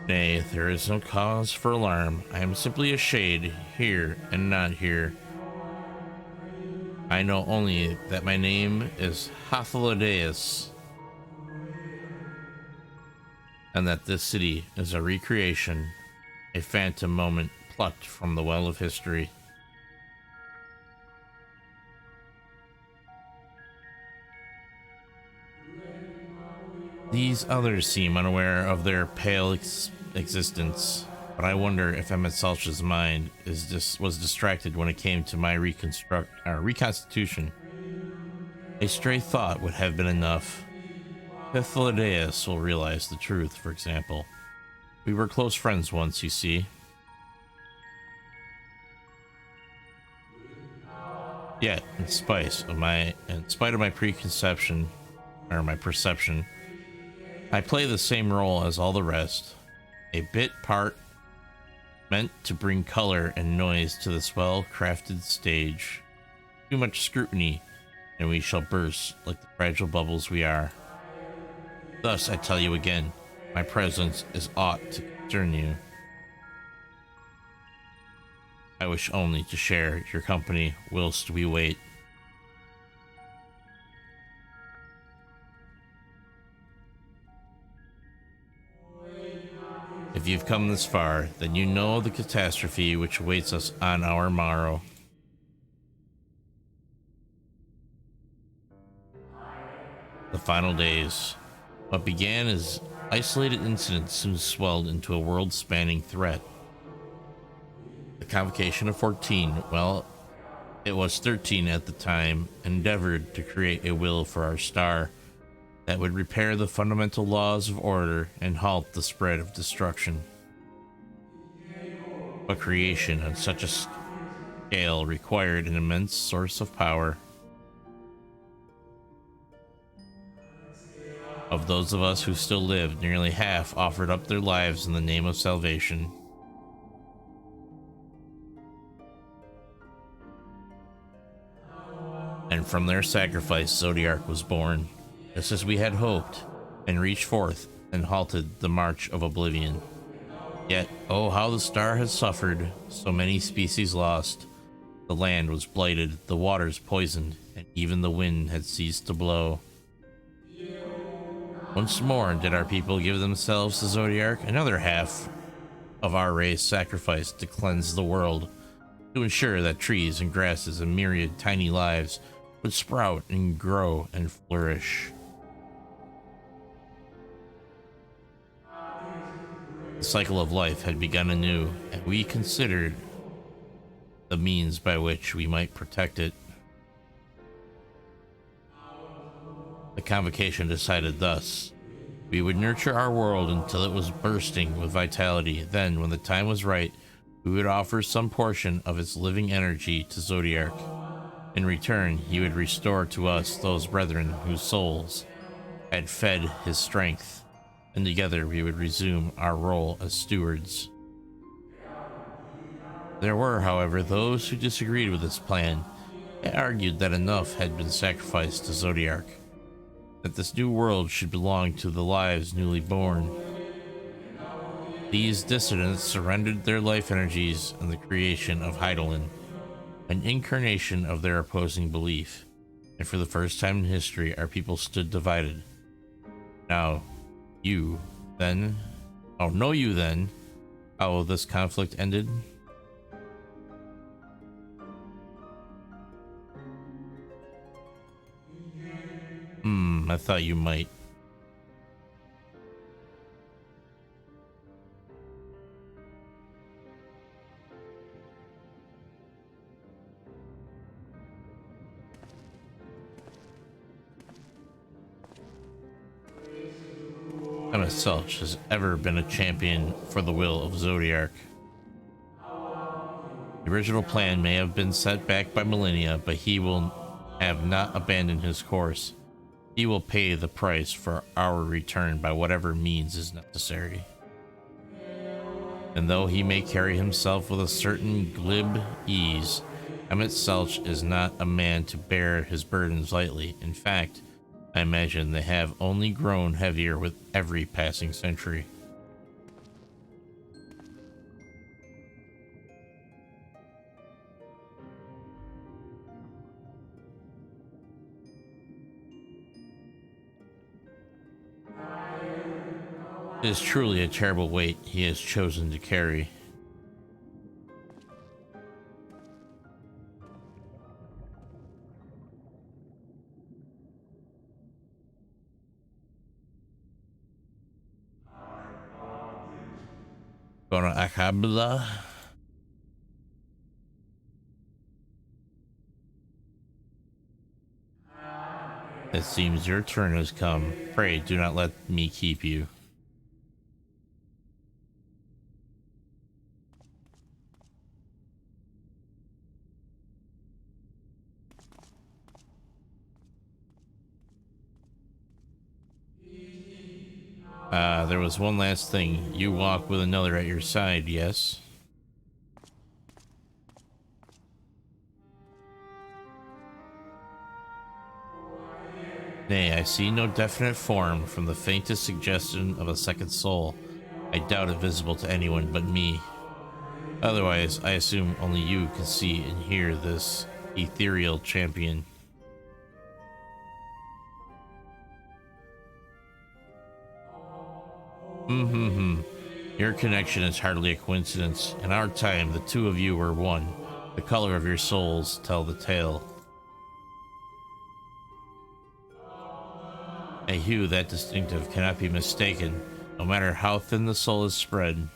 Nay, there is no cause for alarm. I am simply a shade, here and not here. I know only that my name is Hathlodeus, and that this city is a recreation, a phantom moment plucked from the well of history. These others seem unaware of their pale existence, but I wonder if Emmett Selch's mind was distracted when it came to my reconstitution. A stray thought would have been enough. Hythlodaeus will realize the truth, for example. We were close friends once, you see. Yet, in spite of my preconception, or my perception, I play the same role as all the rest. A bit part meant to bring color and noise to this well-crafted stage. Too much scrutiny, and we shall burst like the fragile bubbles we are. Thus, I tell you again, my presence is aught to concern you. I wish only to share your company whilst we wait. If you've come this far, then you know the catastrophe which awaits us on our morrow. The final days. What began as isolated incidents soon swelled into a world-spanning threat. The Convocation of 14, well, it was 13 at the time, endeavored to create a will for our star that would repair the fundamental laws of order and halt the spread of destruction. But creation on such a scale required an immense source of power. Of those of us who still lived, nearly half offered up their lives in the name of salvation. And from their sacrifice, Zodiac was born, just as we had hoped, and reached forth and halted the march of oblivion. Yet, oh how the star has suffered, so many species lost. The land was blighted, the waters poisoned, and even the wind had ceased to blow. Once more did our people give themselves to Zodiac, another half of our race sacrificed to cleanse the world, to ensure that trees and grasses and myriad tiny lives would sprout and grow and flourish. The cycle of life had begun anew, and we considered the means by which we might protect it. The Convocation decided thus. We would nurture our world until it was bursting with vitality. Then, when the time was right, we would offer some portion of its living energy to Zodiac. In return, he would restore to us those brethren whose souls had fed his strength, and together we would resume our role as stewards. There were, however, those who disagreed with this plan. They argued that enough had been sacrificed to Zodiac, that this new world should belong to the lives newly born. These dissidents surrendered their life energies in the creation of Heidelin, an incarnation of their opposing belief, and for the first time in history our people stood divided. Now, you, then, know you then, how this conflict ended? I thought you might. Emma Selch has ever been a champion for the will of Zodiac. The original plan may have been set back by millennia, but he will have not abandoned his course. He will pay the price for our return by whatever means is necessary. And though he may carry himself with a certain glib ease, Emmett Selch is not a man to bear his burdens lightly. In fact, I imagine they have only grown heavier with every passing century. It is truly a terrible weight he has chosen to carry. Gonna Akabla. It seems your turn has come. Pray do not let me keep you. There was one last thing. You walk with another at your side, yes? Nay, I see no definite form from the faintest suggestion of a second soul. I doubt it visible to anyone but me. Otherwise, I assume only you can see and hear this ethereal champion. Your connection is hardly a coincidence. In our time, the two of you were one. The color of your souls tell the tale. A hue that distinctive cannot be mistaken, no matter how thin the soul is spread.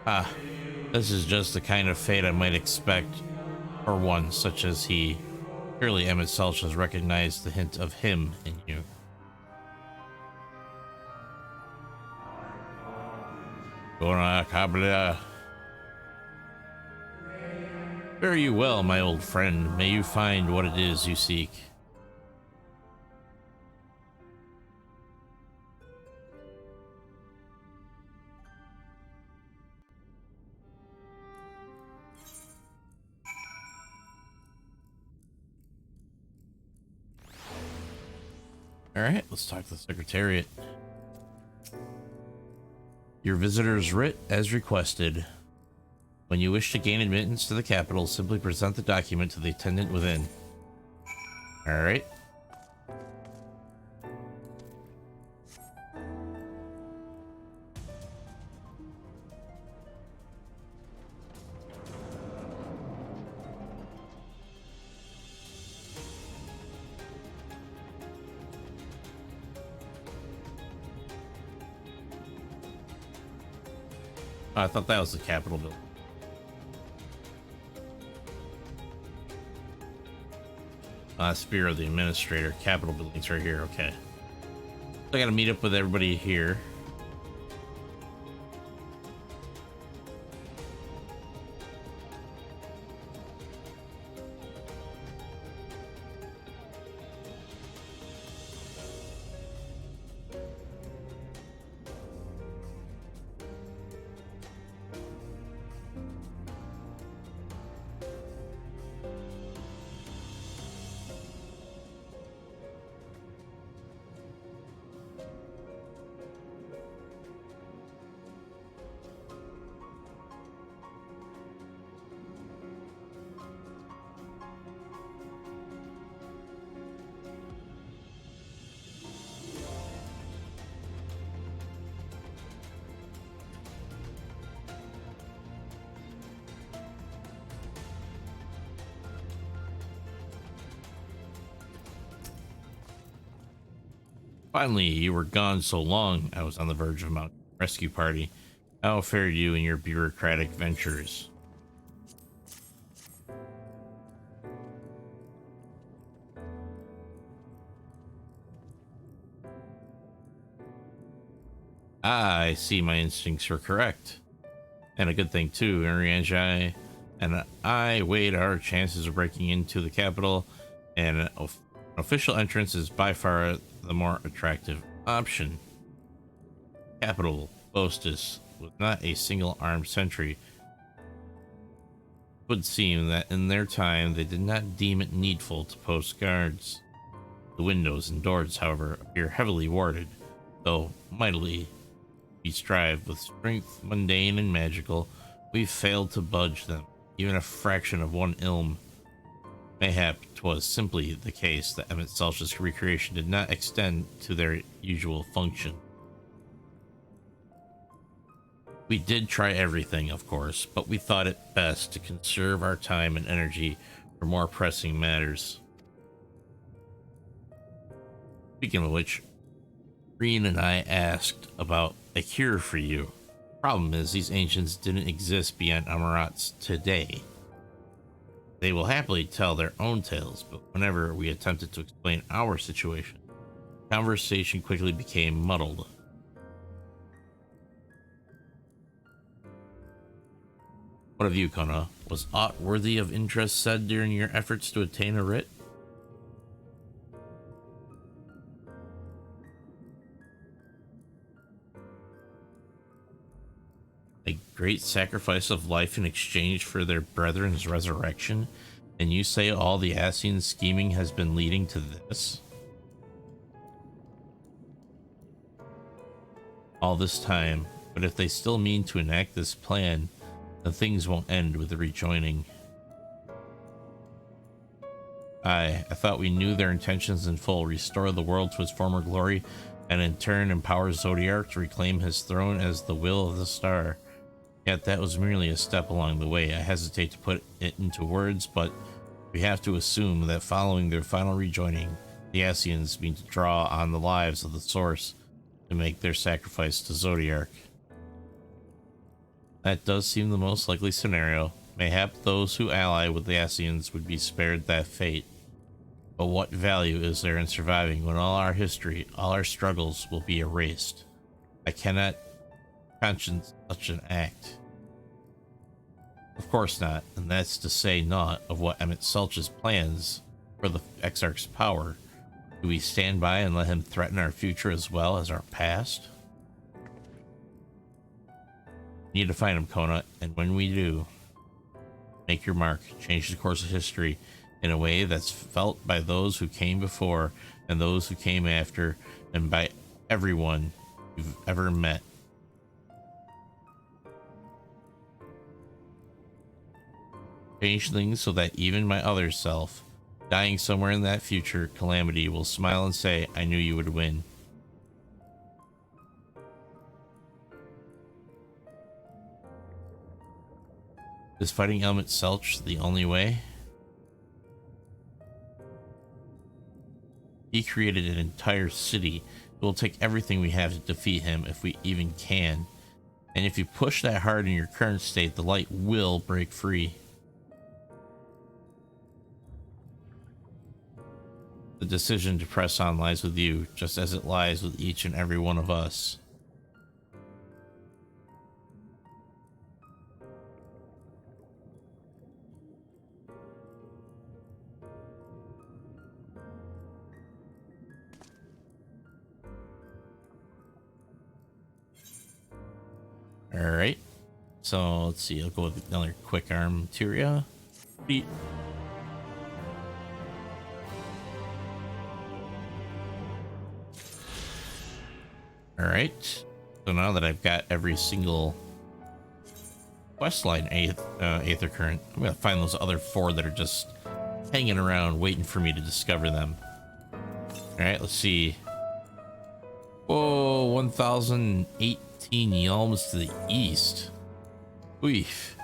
Ah, this is just the kind of fate I might expect for one such as he. Surely Emmett Selch has recognized the hint of him in you. Gona Kabla. Fare you well, my old friend. May you find what it is you seek. Alright, let's talk to the Secretariat. Your visitor's writ as requested. When you wish to gain admittance to the capital, simply present the document to the attendant within. Alright. Oh, I thought that was the Capitol building. Spear of the Administrator. Capitol building's right here. Okay. So I gotta meet up with everybody here. Finally, you were gone so long, I was on the verge of a mountain rescue party. How fared you in your bureaucratic ventures? Ah, I see my instincts were correct. And a good thing too, Urianjai and I weighed our chances of breaking into the capital, and an official entrance is by far the more attractive option. Capital boastus with not a single armed sentry. It would seem that in their time they did not deem it needful to post guards. The windows and doors, however, appear heavily warded, though mightily we strive with strength mundane and magical, we failed to budge them, even a fraction of one ilm. Mayhap 'twas simply the case that Emmett Selch's recreation did not extend to their usual function. We did try everything, of course, but we thought it best to conserve our time and energy for more pressing matters. Speaking of which, Reen and I asked about a cure for you. Problem is, these ancients didn't exist beyond Amarats today. They will happily tell their own tales, but whenever we attempted to explain our situation, conversation quickly became muddled. What of you, Kona? Was aught worthy of interest said during your efforts to attain a writ? A great sacrifice of life in exchange for their brethren's resurrection, and you say all the Ascian scheming has been leading to this? All this time, but if they still mean to enact this plan, then things won't end with the rejoining. I thought we knew their intentions in full, restore the world to its former glory, and in turn empower Zodiark to reclaim his throne as the will of the star. Yet that was merely a step along the way. I hesitate to put it into words, but We have to assume that following their final rejoining, the Ascians mean to draw on the lives of the Source to make their sacrifice to Zodiark. That does seem the most likely scenario. Mayhap those who ally with the Ascians would be spared that fate. But what value is there in surviving when all our history, all our struggles will be erased? I cannot conscience such an act. Of course not, and that's to say naught of what Emmett Selch's plans for the Exarch's power. Do we stand by and let him threaten our future as well as our past? Need to find him, Kona, and when we do, make your mark, change the course of history in a way that's felt by those who came before and those who came after, and by everyone you've ever met. Change things so that even my other self, dying somewhere in that future calamity, will smile and say, I knew you would win. Is fighting Emmett Selch the only way? He created an entire city. It will take everything we have to defeat him if we even can. And if you push that hard in your current state, the light will break free. The decision to press on lies with you, just as it lies with each and every one of us. Alright, so let's see, I'll go with another quick arm materia. Beat. Alright, so now that I've got every single questline Aether Current, I'm gonna find those other 4 that are just hanging around waiting for me to discover them. Alright, let's see. Whoa, 1018 yalms to the east. Oof.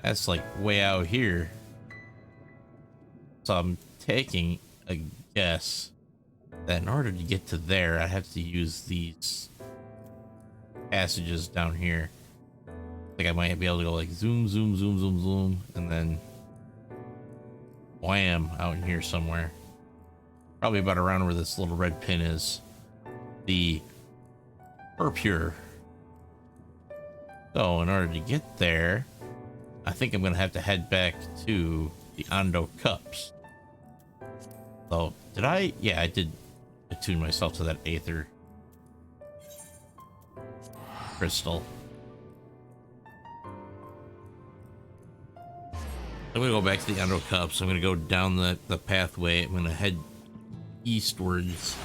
That's like way out here. So I'm taking a guess that in order to get to there, I have to use these passages down here. Like I might be able to go like zoom, zoom, zoom, zoom, zoom, and then wham, out in here somewhere. Probably about around where this little red pin is. The Purpure. So in order to get there, I think I'm gonna have to head back to the Ondo Cups. So did I? Yeah, I did attune myself to that Aether crystal. I'm gonna go back to the Ondo Cups. I'm gonna go down the pathway. I'm gonna head eastwards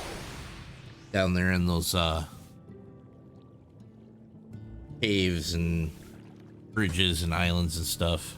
down there in those caves and bridges and islands and stuff.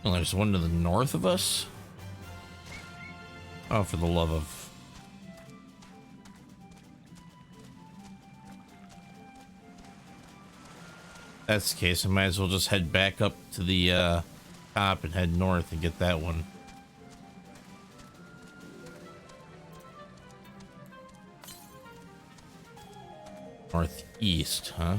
Well, there's one to the north of us. Oh, for the love of... If that's the case, I might as well just head back up to the top and head north and get that one. Northeast, huh?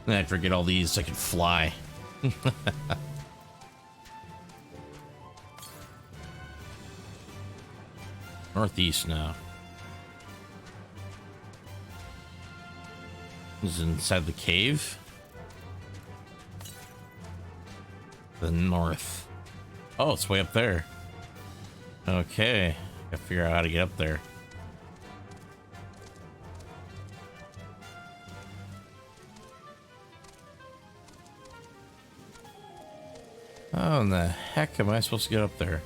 I forget all these. I can fly. Northeast now. Is it inside the cave? The north. Oh, it's way up there. Okay. Gotta figure out how to get up there. How in the heck am I supposed to get up there?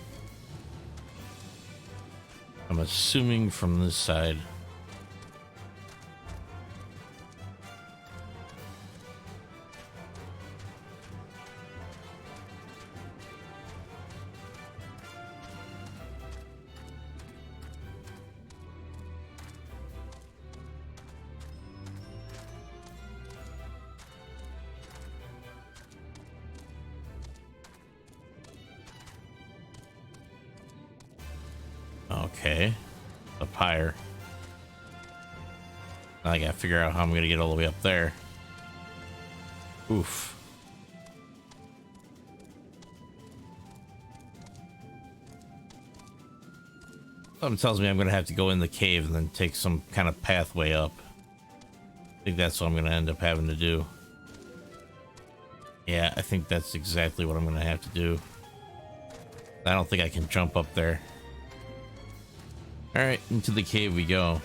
I'm assuming from this side. Okay, up higher. Now I gotta figure out how I'm gonna get all the way up there. Oof. Something tells me I'm gonna have to go in the cave and then take some kind of pathway up. I think that's what I'm gonna end up having to do. Yeah, I think that's exactly what I'm gonna have to do. I don't think I can jump up there. All right, into the cave we go.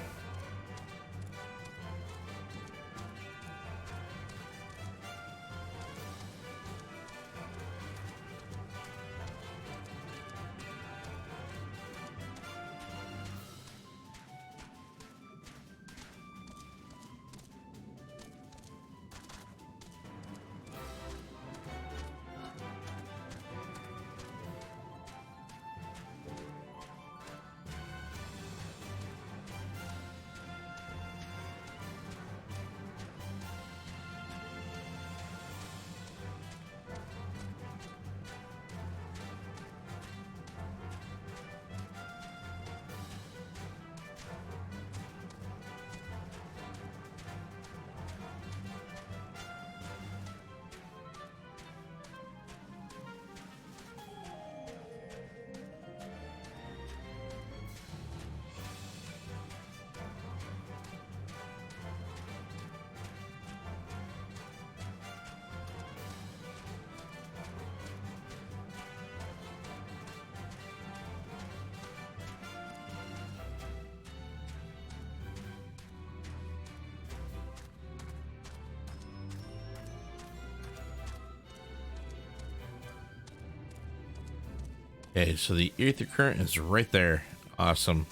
Okay, so the ether current is right there. Awesome.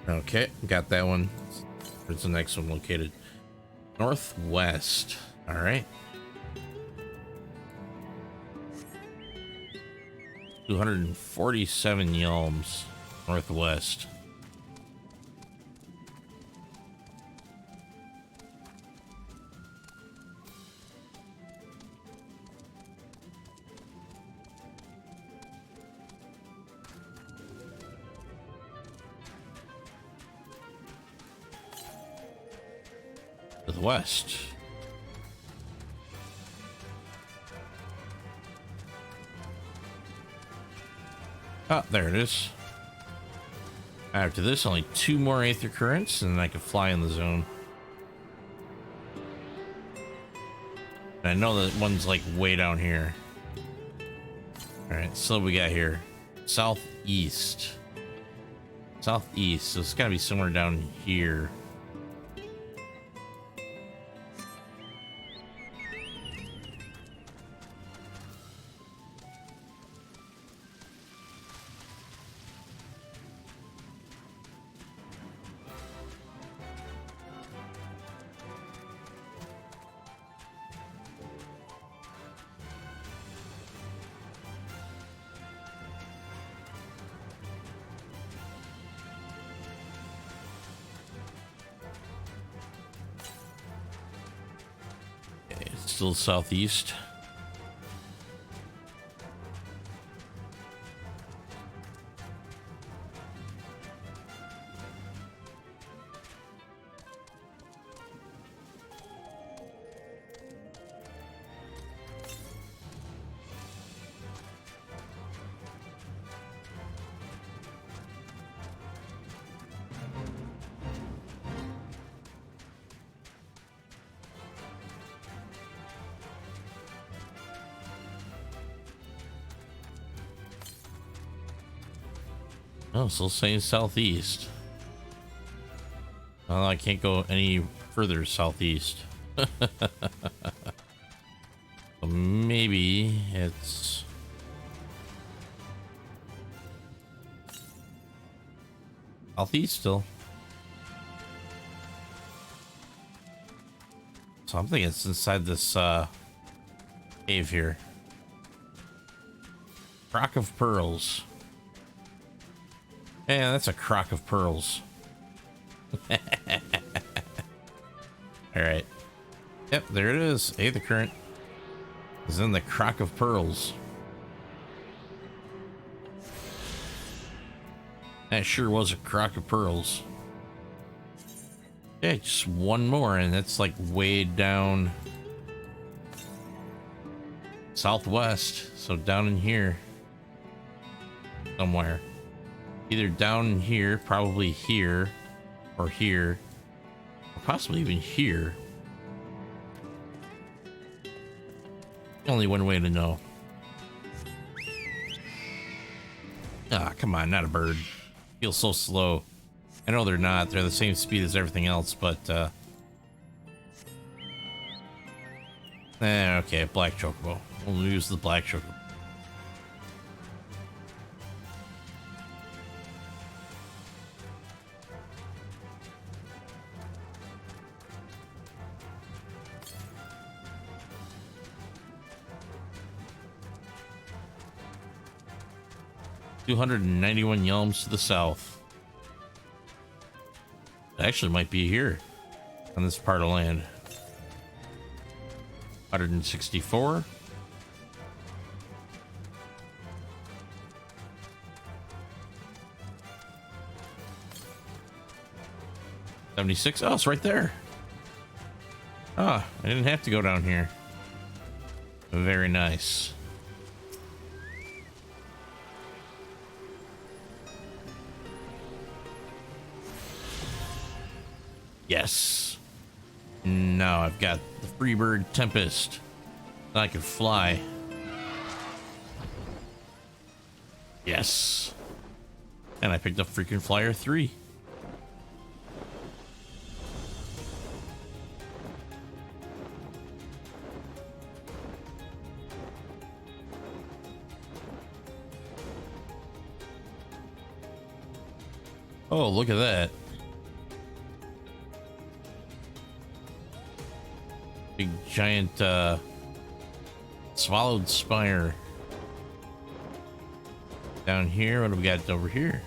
Okay, got that one. Where's the next one located? Northwest. All right. 247 yalms northwest. To the west. Oh, there it is. After this, only 2 more aether currents, and then I can fly in the zone. And I know that one's like way down here. Alright, so what we got here? Southeast. Southeast, so it's gotta be somewhere down here. Still southeast. Oh, still saying southeast. Well, I can't go any further southeast. So maybe it's southeast still. So I'm thinking it's inside this cave here. Crock of Pearls. Yeah, that's a crock of pearls. Alright. Yep, there it is. Hey, the current is in the crock of pearls. That sure was a crock of pearls. Yeah, just one more, and that's like way down southwest. So down in here somewhere. Either down here, probably here, or here, or possibly even here. Only one way to know. Ah, come on, not a bird. Feels so slow. I know they're not. They're the same speed as everything else, but okay, black chocobo. We'll use the black chocobo. $291 yelms to the south. It actually might be here on this part of land. 164. $76. Oh, it's right there. Ah, I didn't have to go down here. Very nice. Yes. Now I've got the Freebird Tempest. I can fly. Yes. And I picked up freaking Flyer 3. Oh, look at that. Big giant swallowed spire. Down here, what do we got over here?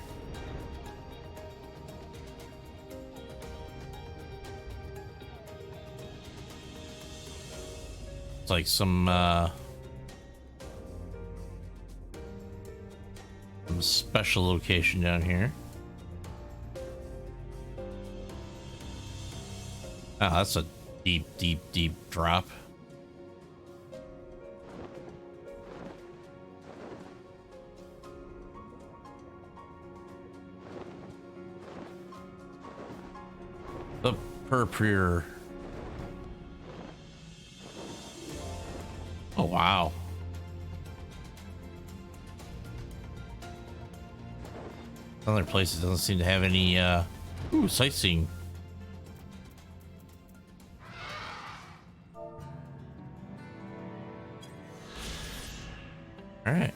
It's like some special location down here. Oh, that's a deep, deep, deep drop. The Purpure. Oh, wow. Other places doesn't seem to have any ooh, sightseeing. All right.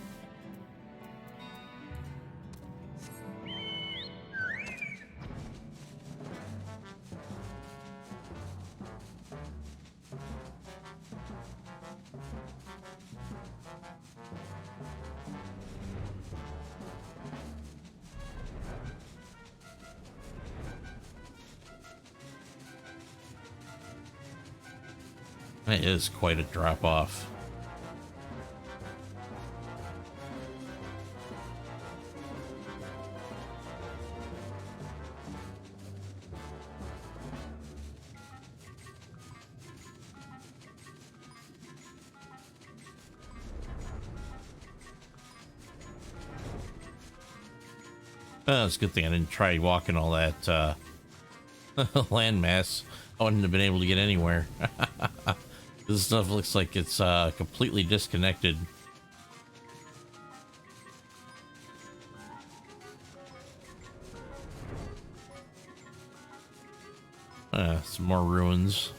That is quite a drop off. Oh, it's a good thing I didn't try walking all that landmass. I wouldn't have been able to get anywhere. This stuff looks like it's completely disconnected. Some more ruins.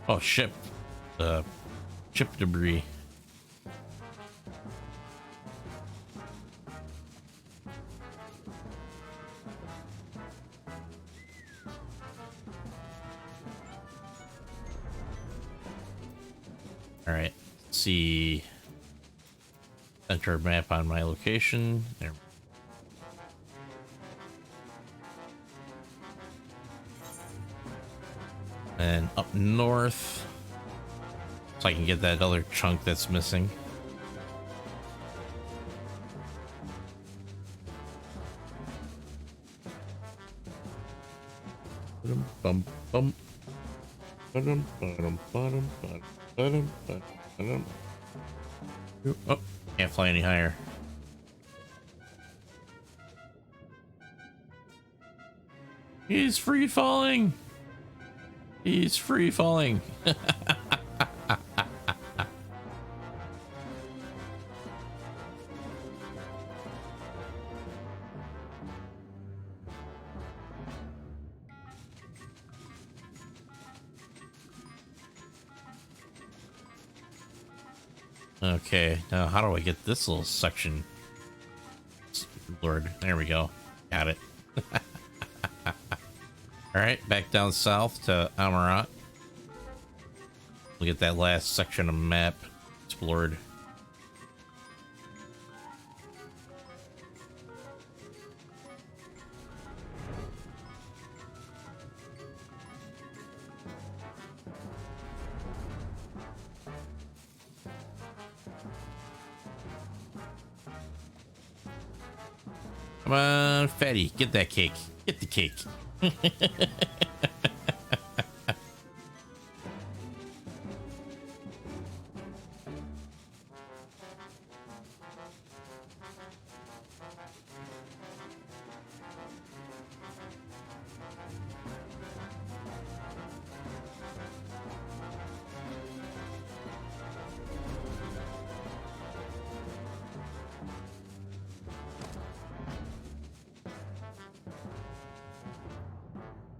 Oh, ship. Ship debris. All right, let's see. Enter map on my location. There. And up north, so I can get that other chunk that's missing. Bum bum. Oh, can't fly any higher. He's free falling. He's free falling. Okay, now how do I get this little section? Lord, there we go. Got it. Alright, back down south to Amarat. We'll get that last section of map explored. Come on, fatty, get that cake. Get the cake.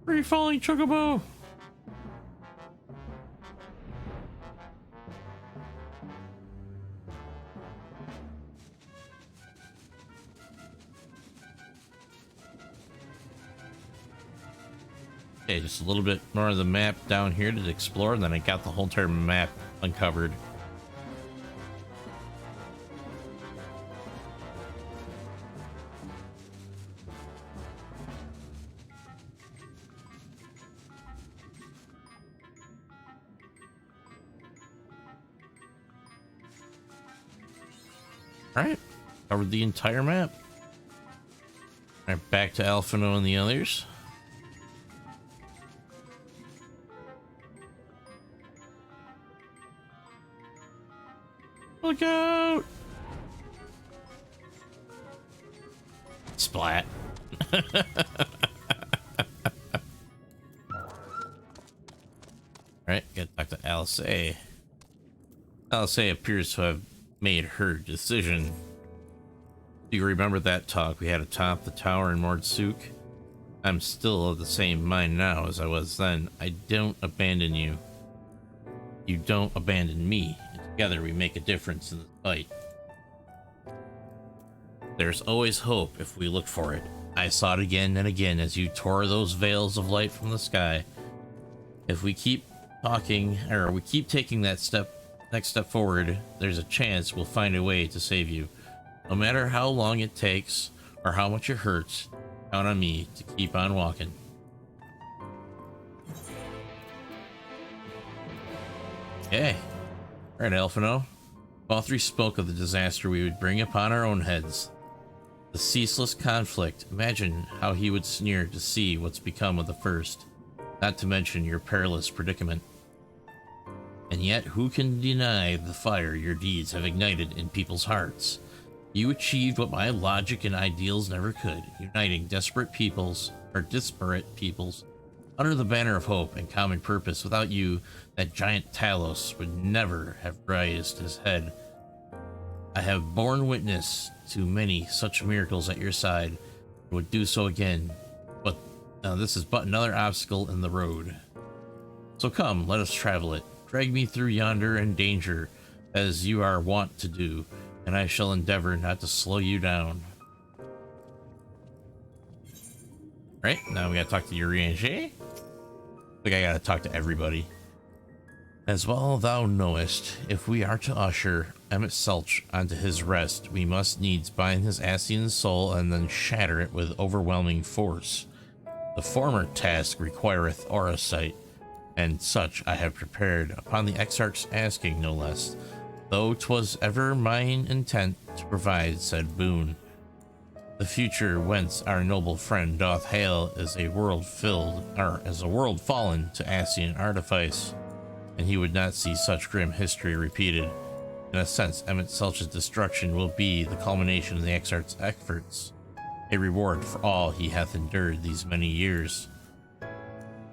Free falling chocobo. Okay, just a little bit more of the map down here to explore, and then I got the whole entire map uncovered. Alright, covered the entire map. Alright, back to Alphino and the others. Look out! Splat. Alright, gotta talk to Alice A. Alice A appears to have made her decision. Do you remember that talk we had atop the tower in Mordsuk? I'm still of the same mind now as I was then. I don't abandon you. You don't abandon me. And together we make a difference in the fight. There's always hope if we look for it. I saw it again and again as you tore those veils of light from the sky. If we keep talking, or we keep taking that next step forward, there's a chance we'll find a way to save you. No matter how long it takes or how much it hurts, count on me to keep on walking. Okay. Alright, Alphino. All three spoke of the disaster we would bring upon our own heads. The ceaseless conflict. Imagine how he would sneer to see what's become of the first. Not to mention your perilous predicament. And yet, who can deny the fire your deeds have ignited in people's hearts? You achieved what my logic and ideals never could, uniting disparate peoples under the banner of hope and common purpose. Without you, that giant Talos would never have raised his head. I have borne witness to many such miracles at your side, and would do so again, but this is but another obstacle in the road. So come, let us travel it. Drag me through yonder in danger, as you are wont to do, and I shall endeavor not to slow you down. Right, now we gotta talk to Urianger. I think I gotta talk to everybody. As well thou knowest, if we are to usher Emmett Selch onto his rest, we must needs bind his Ascian soul and then shatter it with overwhelming force. The former task requireth aura sight, and such I have prepared upon the Exarch's asking, no less, though 'twas ever mine intent to provide said boon. The future whence our noble friend doth hail is a world fallen to Ascian artifice, and he would not see such grim history repeated. In a sense, Emmett Selch's destruction will be the culmination of the Exarch's efforts, a reward for all he hath endured these many years.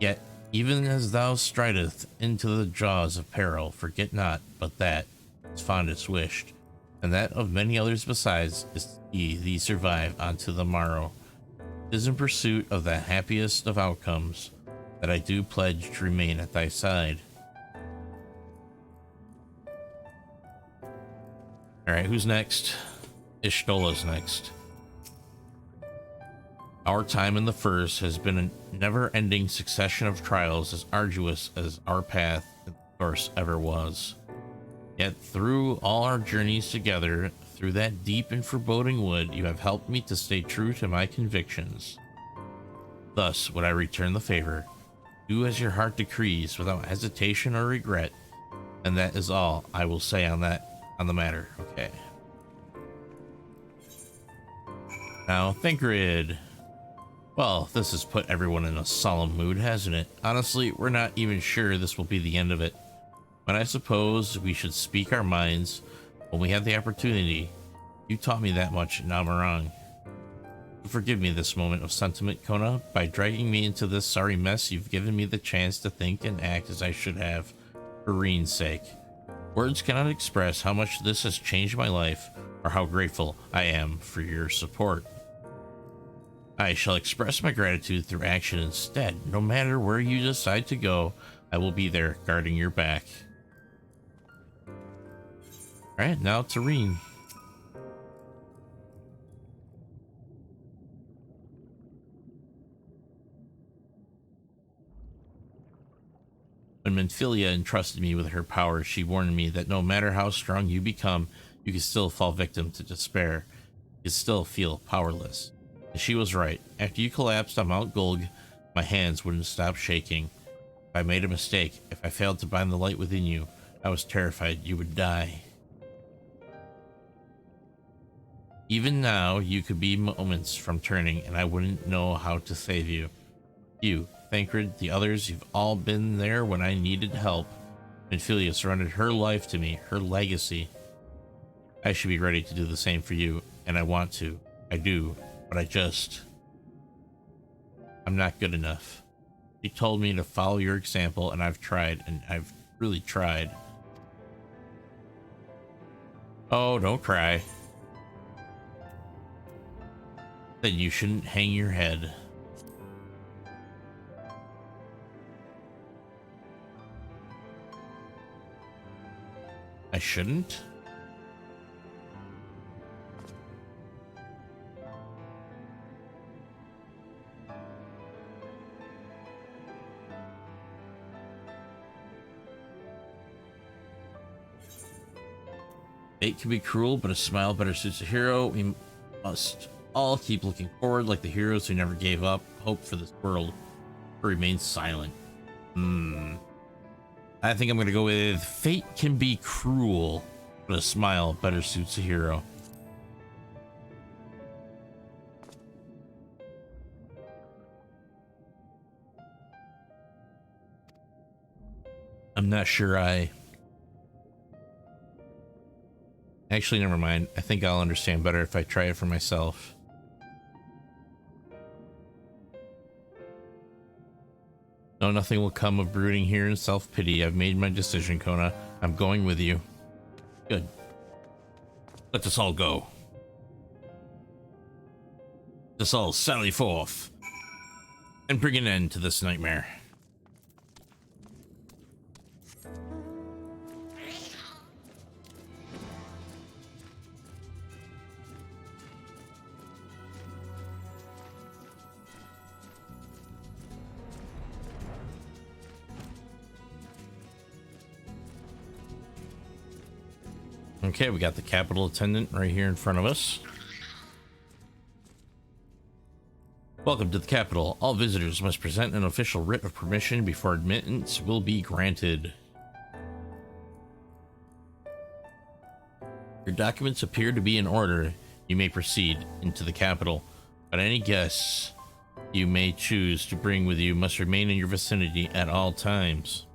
Yet, even as thou stridest into the jaws of peril, forget not but that, his fondest wished, and that of many others besides, is to see thee survive unto the morrow. 'Tis in pursuit of the happiest of outcomes that I do pledge to remain at thy side. Alright, who's next? Ishtola's next. Our time in the First has been a never-ending succession of trials as arduous as our path in the course ever was. Yet through all our journeys together, through that deep and foreboding wood, you have helped me to stay true to my convictions. Thus would I return the favor. Do as your heart decrees without hesitation or regret, and that is all I will say on the matter. Okay. Now, Thinkrid. Well, this has put everyone in a solemn mood, hasn't it? Honestly, we're not even sure this will be the end of it. But I suppose we should speak our minds when we have the opportunity. You taught me that much in Amarang. Forgive me this moment of sentiment, Kona. By dragging me into this sorry mess, you've given me the chance to think and act as I should have, for Reen's sake. Words cannot express how much this has changed my life, or how grateful I am for your support. I shall express my gratitude through action instead. No matter where you decide to go, I will be there guarding your back. Alright, now to Reen. When Menphilia entrusted me with her powers, she warned me that no matter how strong you become, you can still fall victim to despair. You can still feel powerless. And she was right. After you collapsed on Mount Gulg, my hands wouldn't stop shaking. If I made a mistake, if I failed to bind the light within you, I was terrified you would die. Even now, you could be moments from turning, and I wouldn't know how to save you. You, Thancred, the others, you've all been there when I needed help. Menphilia surrendered her life to me, her legacy. I should be ready to do the same for you, and I want to. I do, but I'm not good enough. She told me to follow your example, and I've tried, and I've really tried. Oh, don't cry. Then you shouldn't hang your head. I shouldn't? Fate can be cruel, but a smile better suits a hero. We must all keep looking forward like the heroes who never gave up hope for this world, or remain silent. I I think I'm gonna go with fate can be cruel, but a smile better suits a hero. I'm not sure actually, never mind. I think I'll understand better if I try it for myself. No, nothing will come of brooding here in self-pity. I've made my decision, Kona. I'm going with you. Good. Let us all go. Let us all sally forth and bring an end to this nightmare. Okay, we got the capital attendant right here in front of us. Welcome to the capital. All visitors must present an official writ of permission before admittance will be granted. Your documents appear to be in order. You may proceed into the capital, but any guests you may choose to bring with you must remain in your vicinity at all times.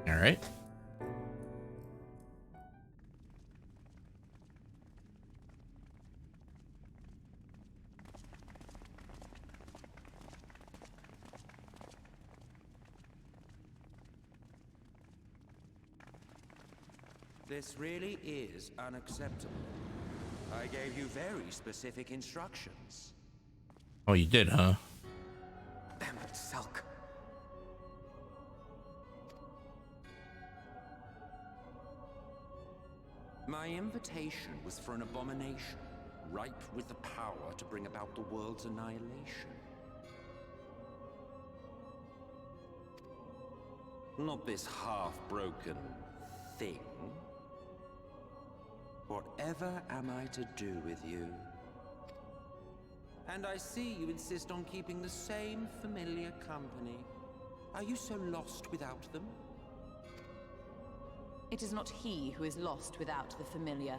All right. This really is unacceptable. I gave you very specific instructions. Oh, you did, huh? Damn it, Sulk. My invitation was for an abomination, ripe with the power to bring about the world's annihilation. Not this half-broken thing. Whatever am I to do with you? And I see you insist on keeping the same familiar company. Are you so lost without them? It is not he who is lost without the familiar.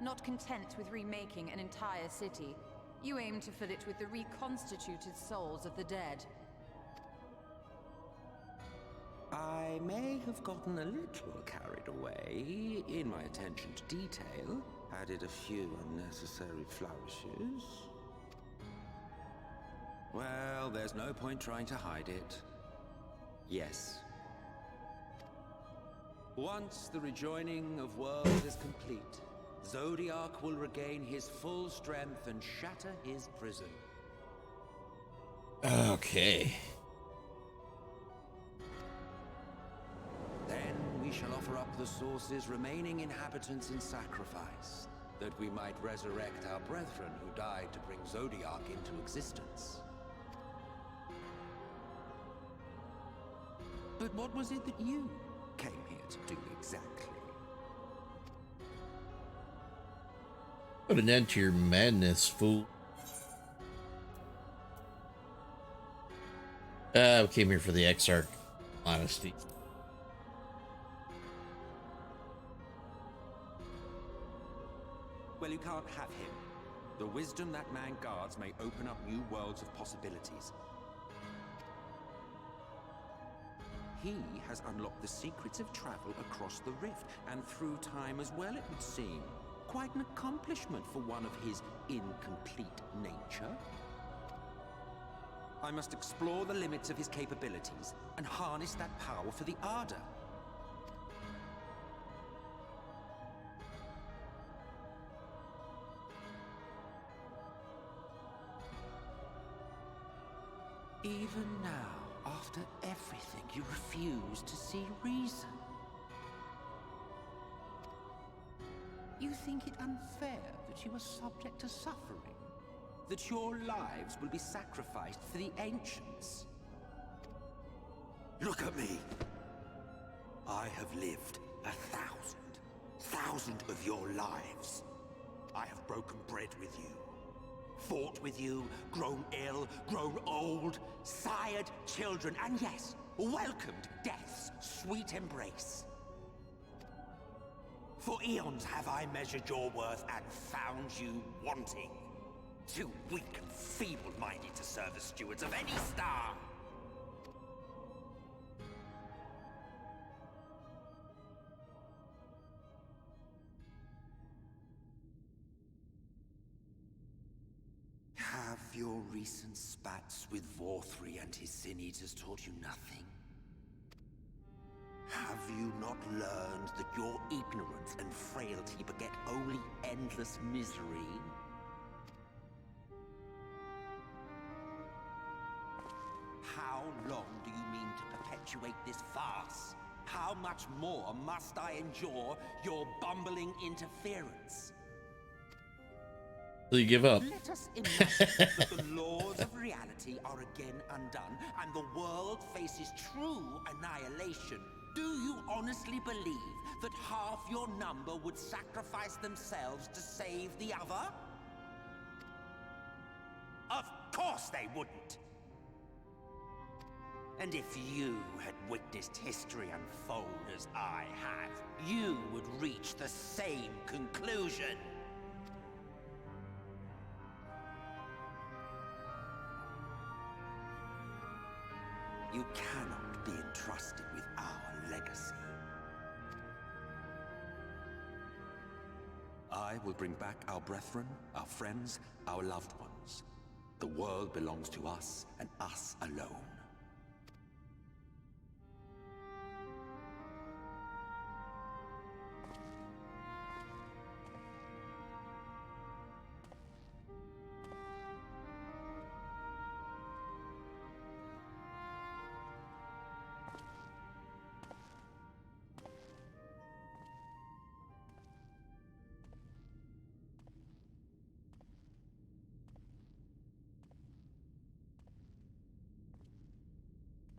Not content with remaking an entire city, you aim to fill it with the reconstituted souls of the dead. I may have gotten a little carried away in my attention to detail, added a few unnecessary flourishes. Well, there's no point trying to hide it. Yes. Once the rejoining of worlds is complete, Zodiac will regain his full strength and shatter his prison. Okay. Then we shall offer up the Source's remaining inhabitants in sacrifice, that we might resurrect our brethren who died to bring Zodiac into existence. But what was it that you came here to do exactly? Put an end to your madness, fool. I came here for the Exarch honesty. Well, you can't have him. The wisdom that man guards may open up new worlds of possibilities. He has unlocked the secrets of travel across the rift, and through time as well, it would seem. Quite an accomplishment for one of his incomplete nature. I must explore the limits of his capabilities, and harness that power for the Ardor. Even now, after everything, you refuse to see reason. You think it unfair that you are subject to suffering? That your lives will be sacrificed for the Ancients? Look at me! I have lived 1,000 of your lives. I have broken bread with you, Fought with you, grown ill, grown old, sired children, and yes, welcomed death's sweet embrace. For eons have I measured your worth and found you wanting. Too weak and feeble-minded to serve as stewards of any star. Have your recent spats with Vorthri and his Sin Eaters taught you nothing? Have you not learned that your ignorance and frailty beget only endless misery? How long do you mean to perpetuate this farce? How much more must I endure your bumbling interference? Till you give up. Let us imagine that the laws of reality are again undone and the world faces true annihilation. Do you honestly believe that half your number would sacrifice themselves to save the other? Of course they wouldn't! And if you had witnessed history unfold as I have, you would reach the same conclusion. You cannot be entrusted with our legacy. I will bring back our brethren, our friends, our loved ones. The world belongs to us and us alone.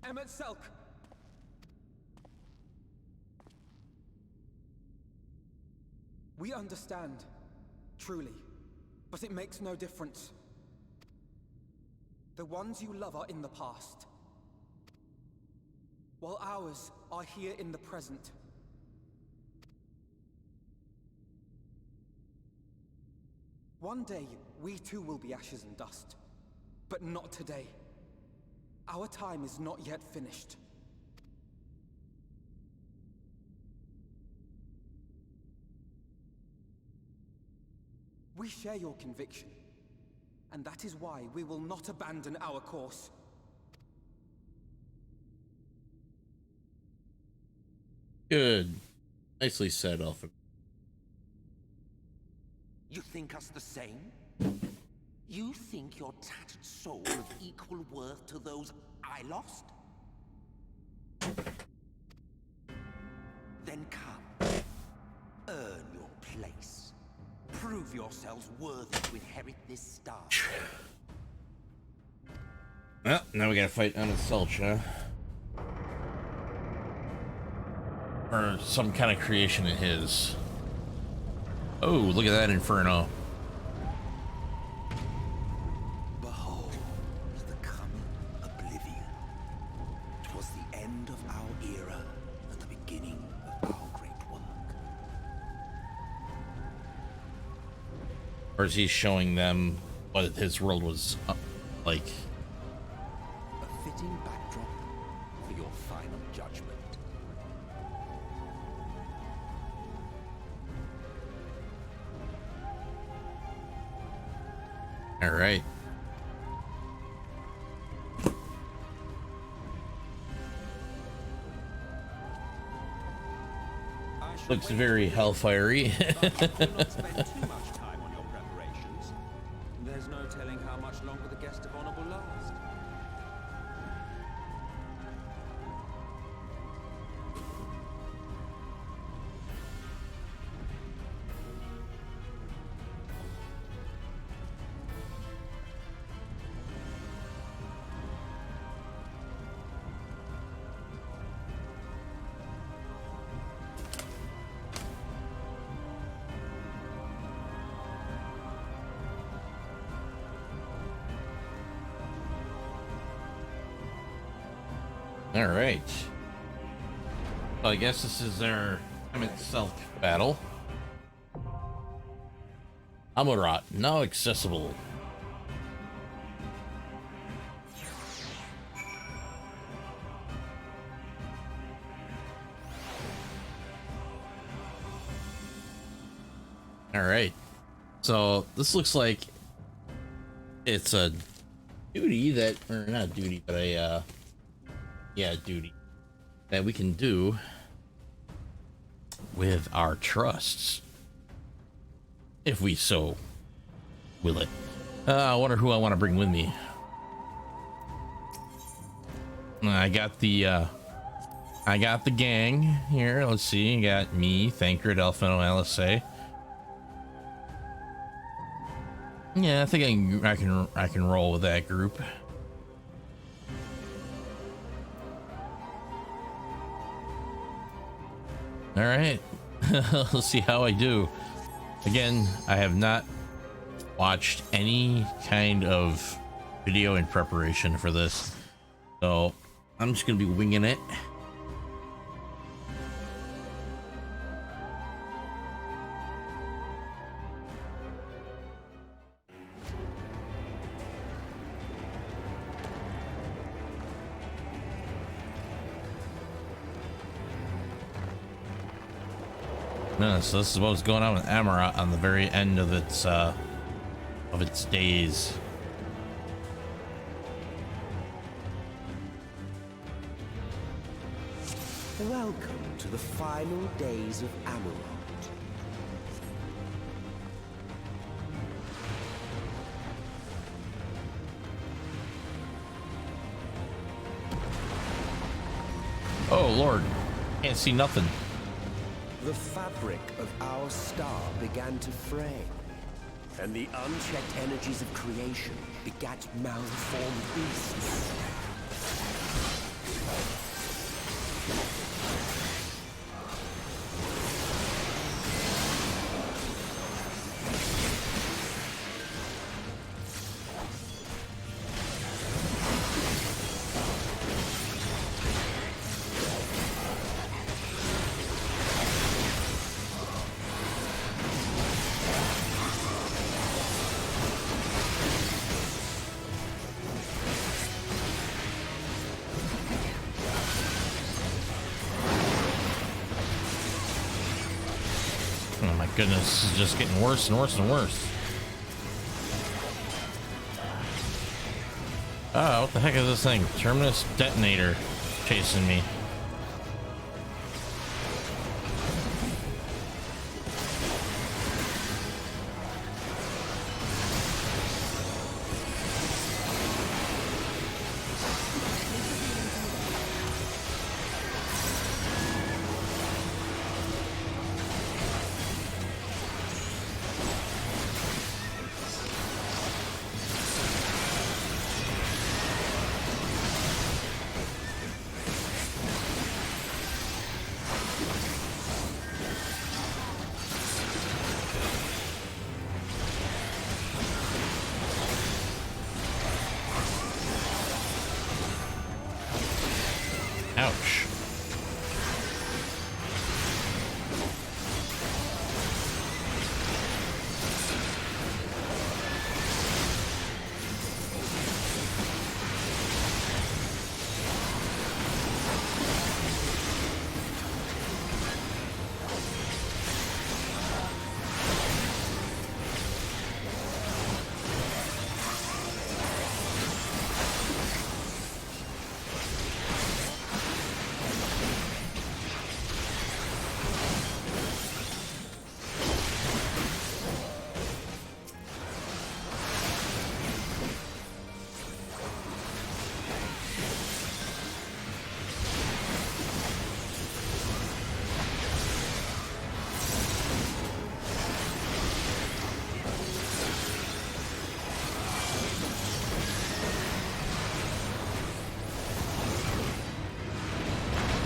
Emmett Selk! We understand, truly, but it makes no difference. The ones you love are in the past, while ours are here in the present. One day, we too will be ashes and dust, but not today. Our time is not yet finished. We share your conviction, and that is why we will not abandon our course. Good. Nicely said, Alpha. You think us the same? You think your tattered soul of equal worth to those I lost? Then come. Earn your place. Prove yourselves worthy to inherit this star. Well, now we gotta fight Emmett Selch, huh? Or some kind of creation of his. Oh, look at that inferno. Behold, the coming oblivion. 'Twas the end of our era and the beginning of our great work. Or is he showing them what his world was like? A fitting backdrop for your final judgment. All right. Looks very hellfiery. But do not spend too much time on your preparations. There's no telling how much longer the guest of honor will last. All right. Well, I guess this is our time itself battle. Amurat, now accessible. All right. So this looks like it's a duty that, or not duty, but a, yeah, duty that we can do with our trusts, if we so will it. I wonder who I want to bring with me. I got the gang here. Let's see. You got me, Thancred, Elfino, LSA. Yeah, I think I can roll with that group. All right. Let's see how I do. Again, I have not watched any kind of video in preparation for this, so I'm just gonna be winging it. No, so this is what's going on with Amarat on the very end of its days. Welcome to the final days of Amarat. Oh Lord, can't see nothing. The fabric of our star began to fray, and the unchecked energies of creation begat malformed beasts. Oh my goodness, this is just getting worse and worse and worse. Oh, what the heck is this thing? Terminus detonator chasing me. Ouch.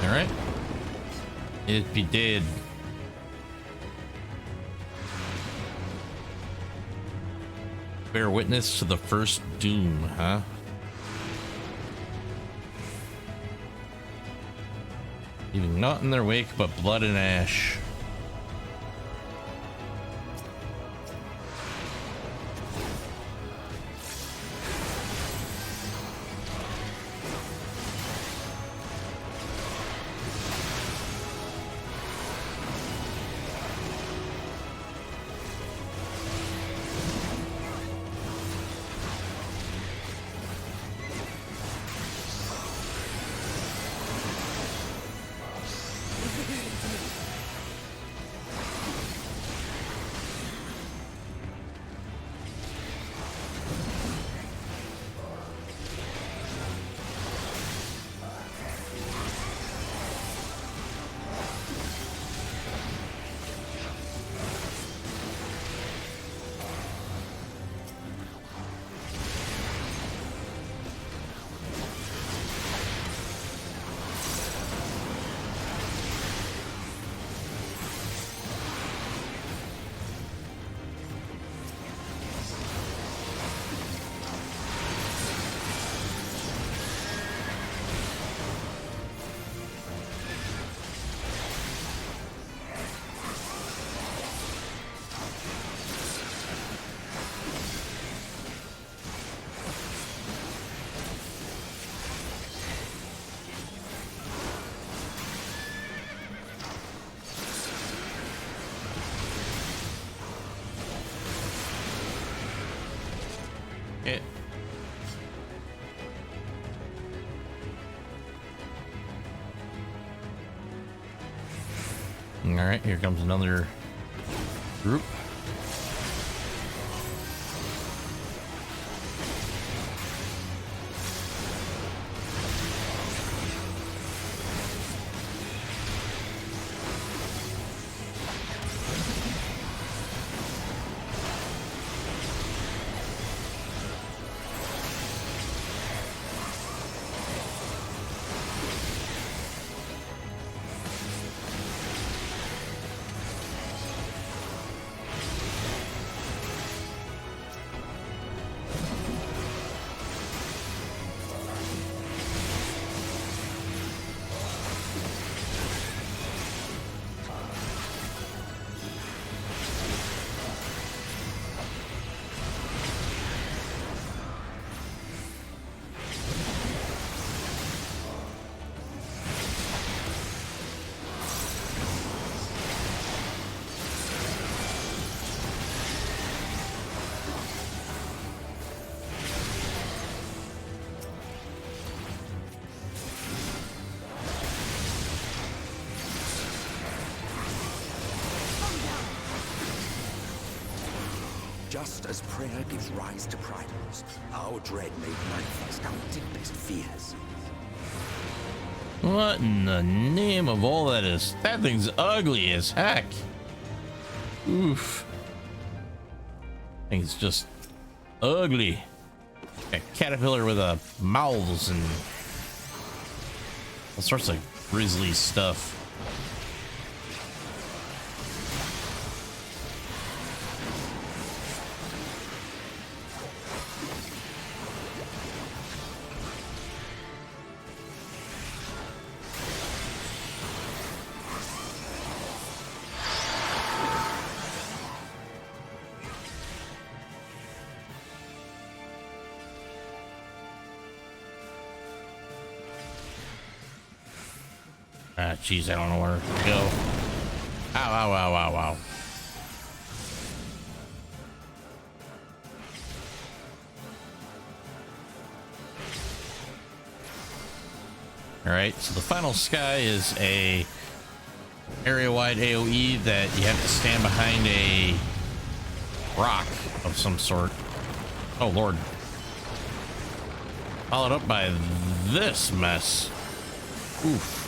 Alright. It be dead. Bear witness to the first doom, huh? leaving naught in their wake but blood and ash. It. All right, here comes another group. Just as prayer gives rise to pride, our dread made manifest our deepest fears. What in the name of all that is? That thing's ugly as heck. Oof. I think it's just ugly. A caterpillar with a mouths and all sorts of grisly stuff. Ah, jeez, I don't know where to go. Ow, ow, ow, ow, ow. All right, so the final sky is a area-wide AoE that you have to stand behind a rock of some sort. Oh, Lord. Followed up by this mess. Oof.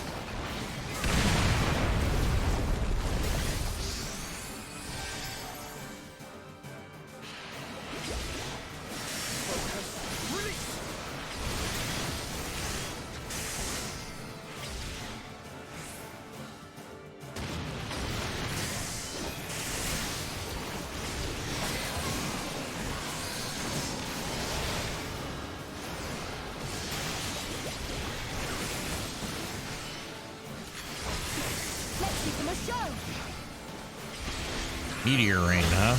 Meteor rain, huh?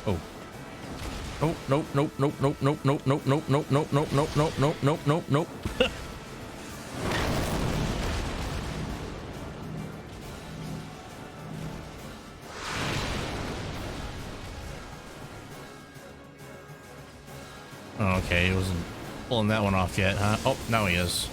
Oh. Oh, nope, nope, nope, nope, nope, nope, nope, nope, nope, nope, nope, nope, nope, nope, nope, nope, nope. Okay, he wasn't pulling that one off yet, huh? Oh, now he is.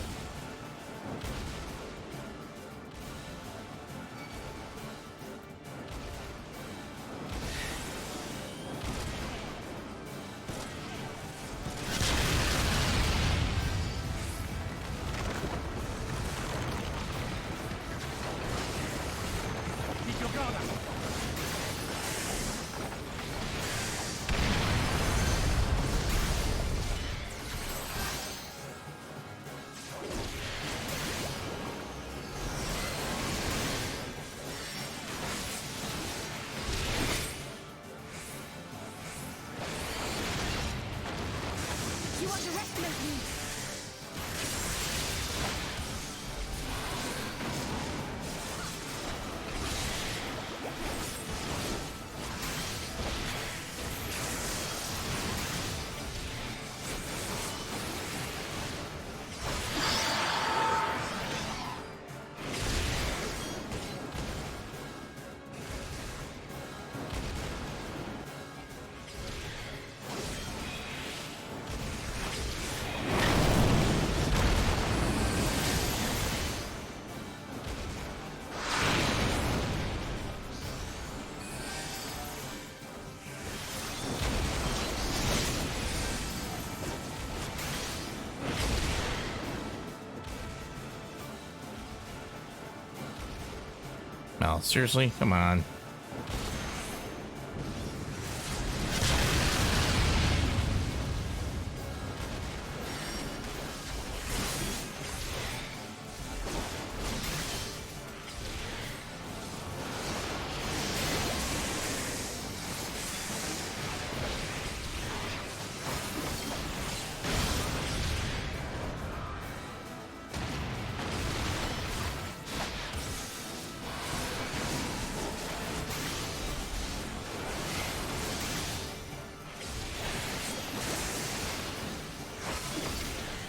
You underestimate me! No, seriously? Come on.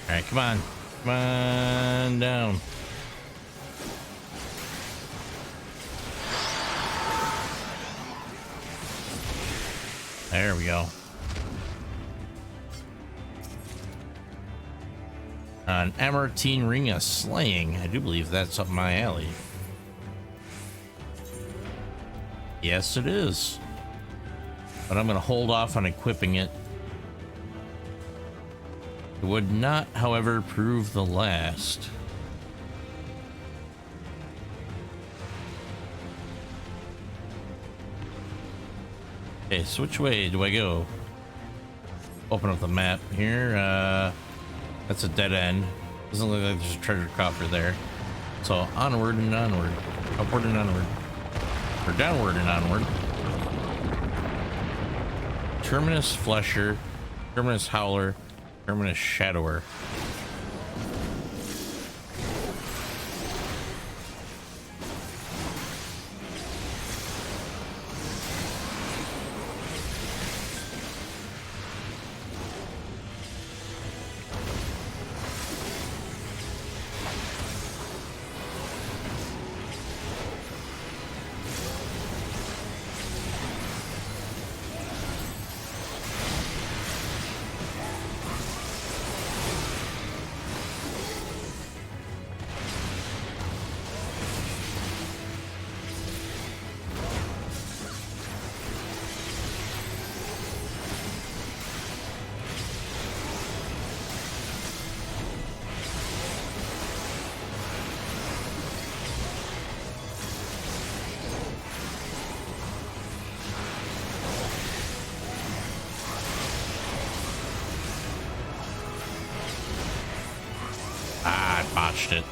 All right, come on. Come on down. There we go. An Amartine Ring of Slaying. I do believe that's up my alley. Yes, it is. But I'm going to hold off on equipping it. It would not, however, prove the last. Okay, so which way do I go? Open up the map here. That's a dead end. Doesn't look like there's a treasure coffer there. So onward and onward. Upward and onward. Or downward and onward. Terminus Flesher. Terminus Howler. Terminus Shadower. Ah, I botched it.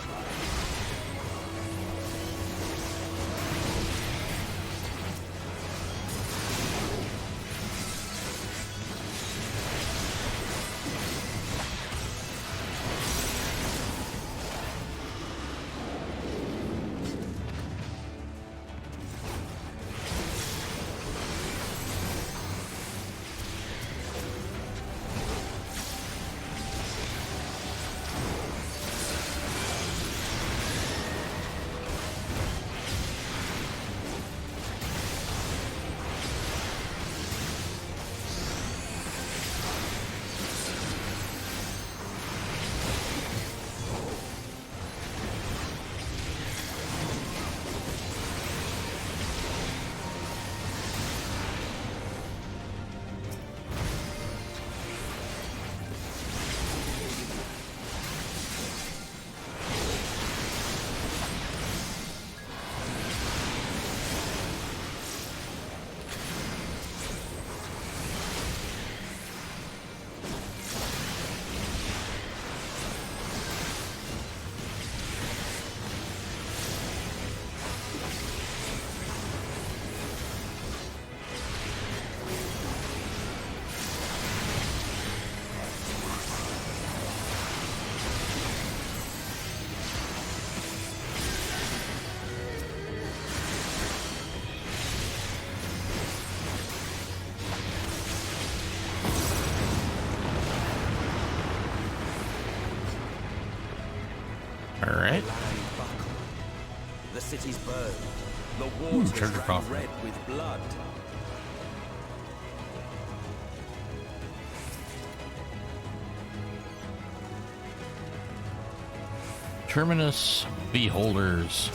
All right. The land buckled. The city's burned. The waters treasure ran coffer. red with blood. Terminus Beholders.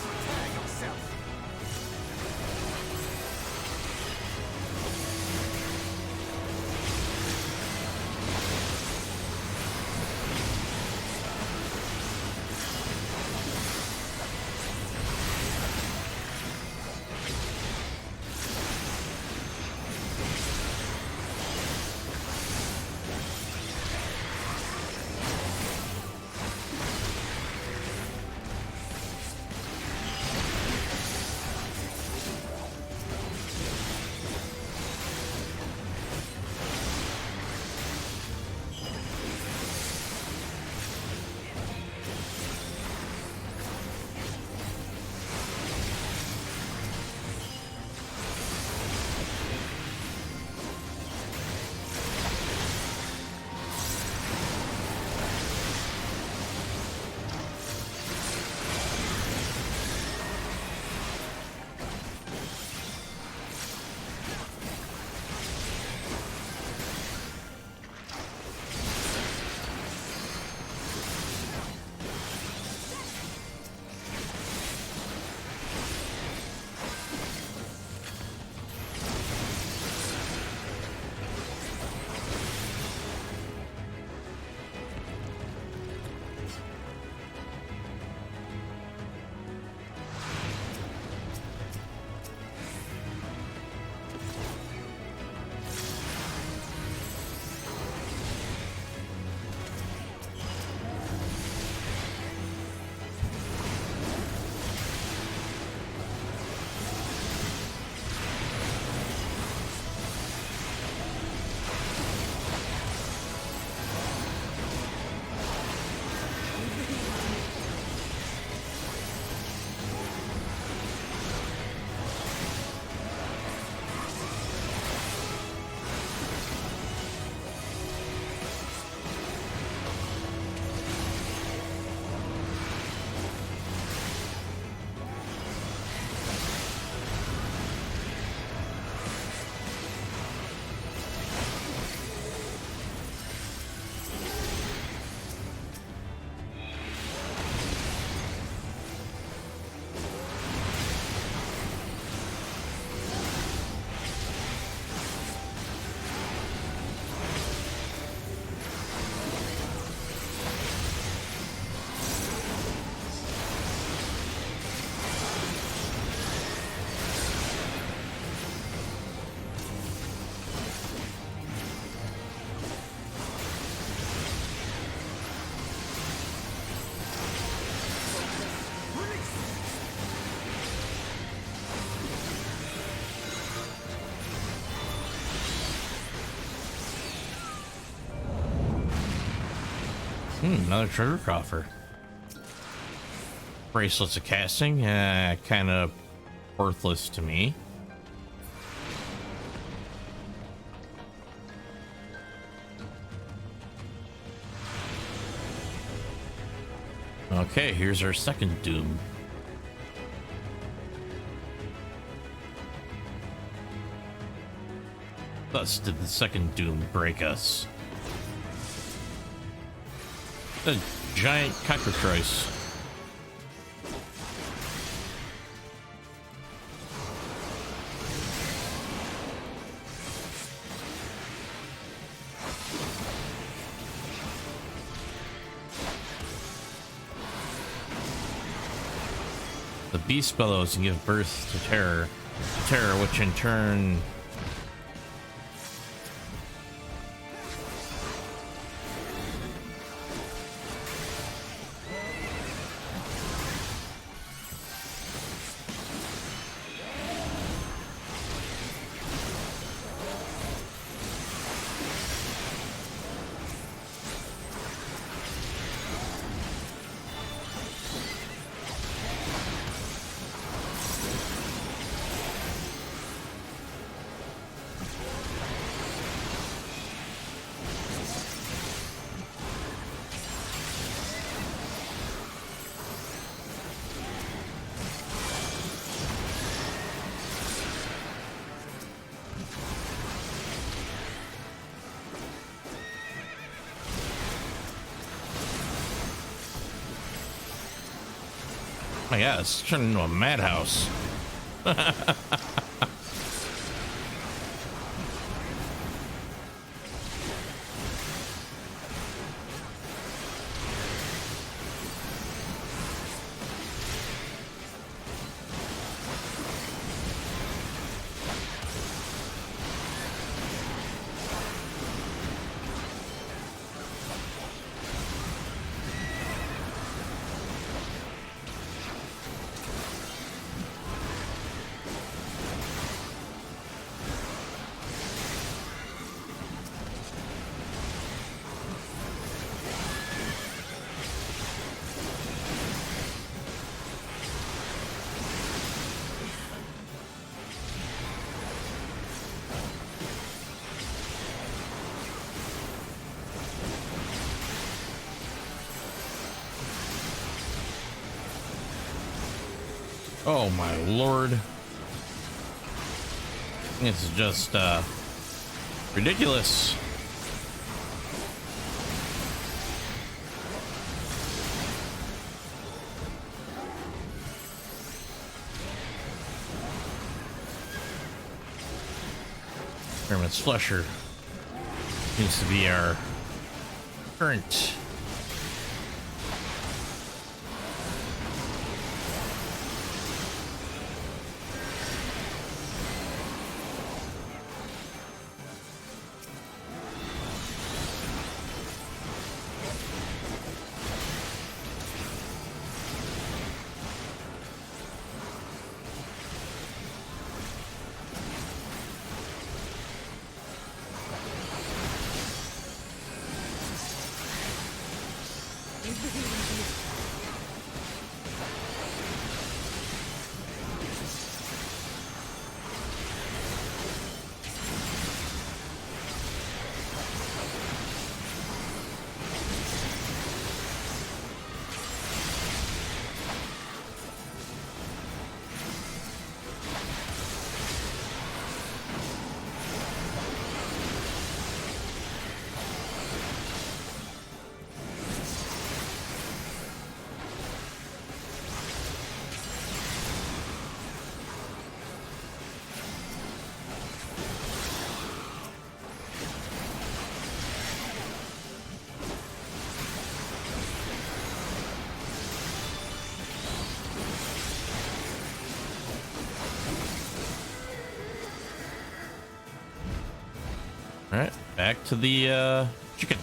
Another treasure coffer. Bracelets of casting, kind of worthless to me. Okay, here's our second doom. Thus did the second doom break us. A giant cockatrice. The beast bellows and give birth to terror. Terror, which in turn My God, it's turned into a madhouse. Oh my lord. It's just ridiculous. Hermit's Flesher seems to be our current All right, back to the chicken.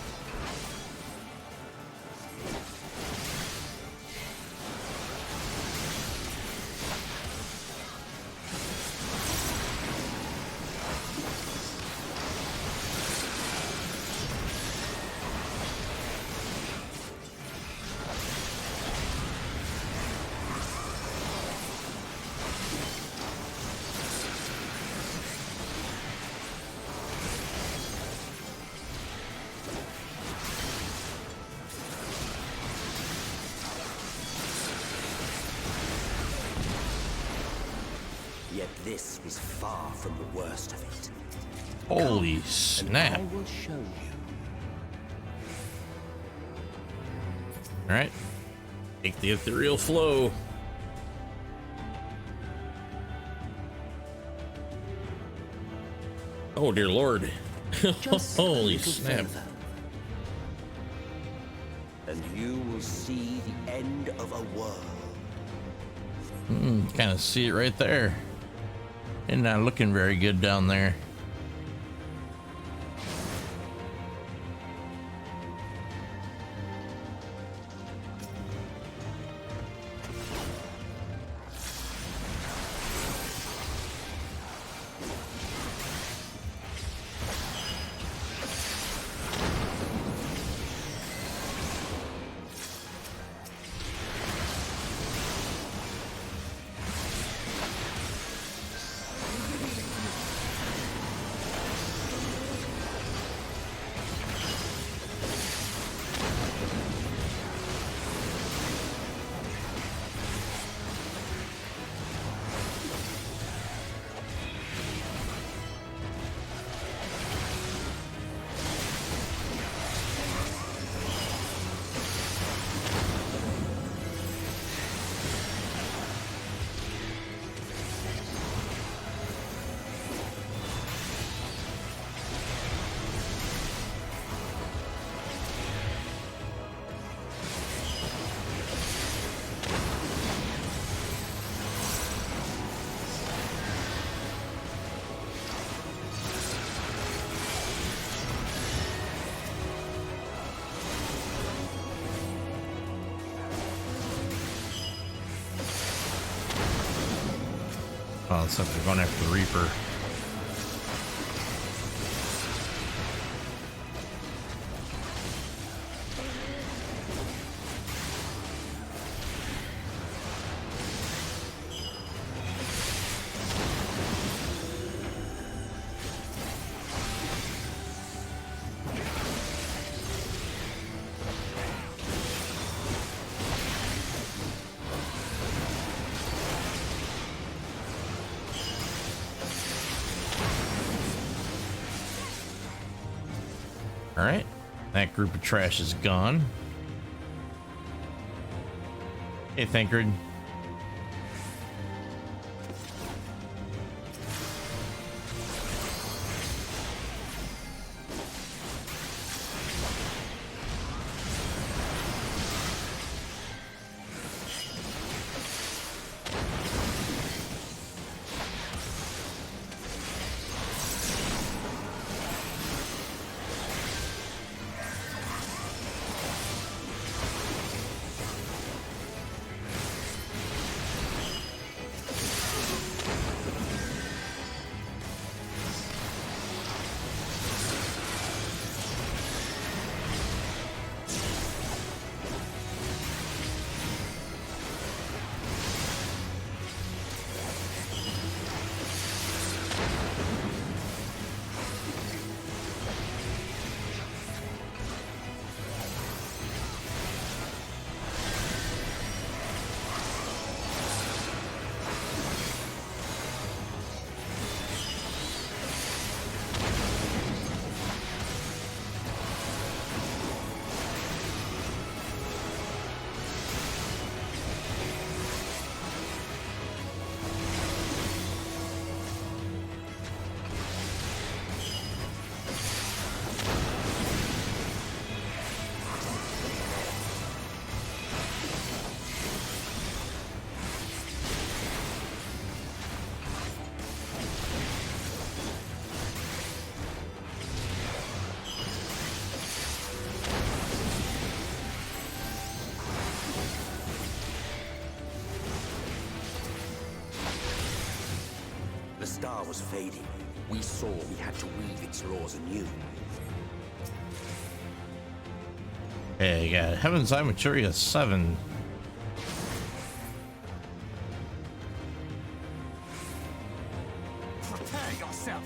Yet this is far from the worst of it. Holy Come, snap. and I will show you. All right, take the ethereal flow. Oh dear lord. Just a Holy little snap. further, and you will see the end of a world. Kind of see it right there. And not looking very good down there. Oh, looks like they're going after the Reaper. All right, that group of trash is gone. Hey, Thancred. The star was fading. We saw we had to weave its laws anew. Hey, you got Heaven's Eye Materia 7. Prepare yourself.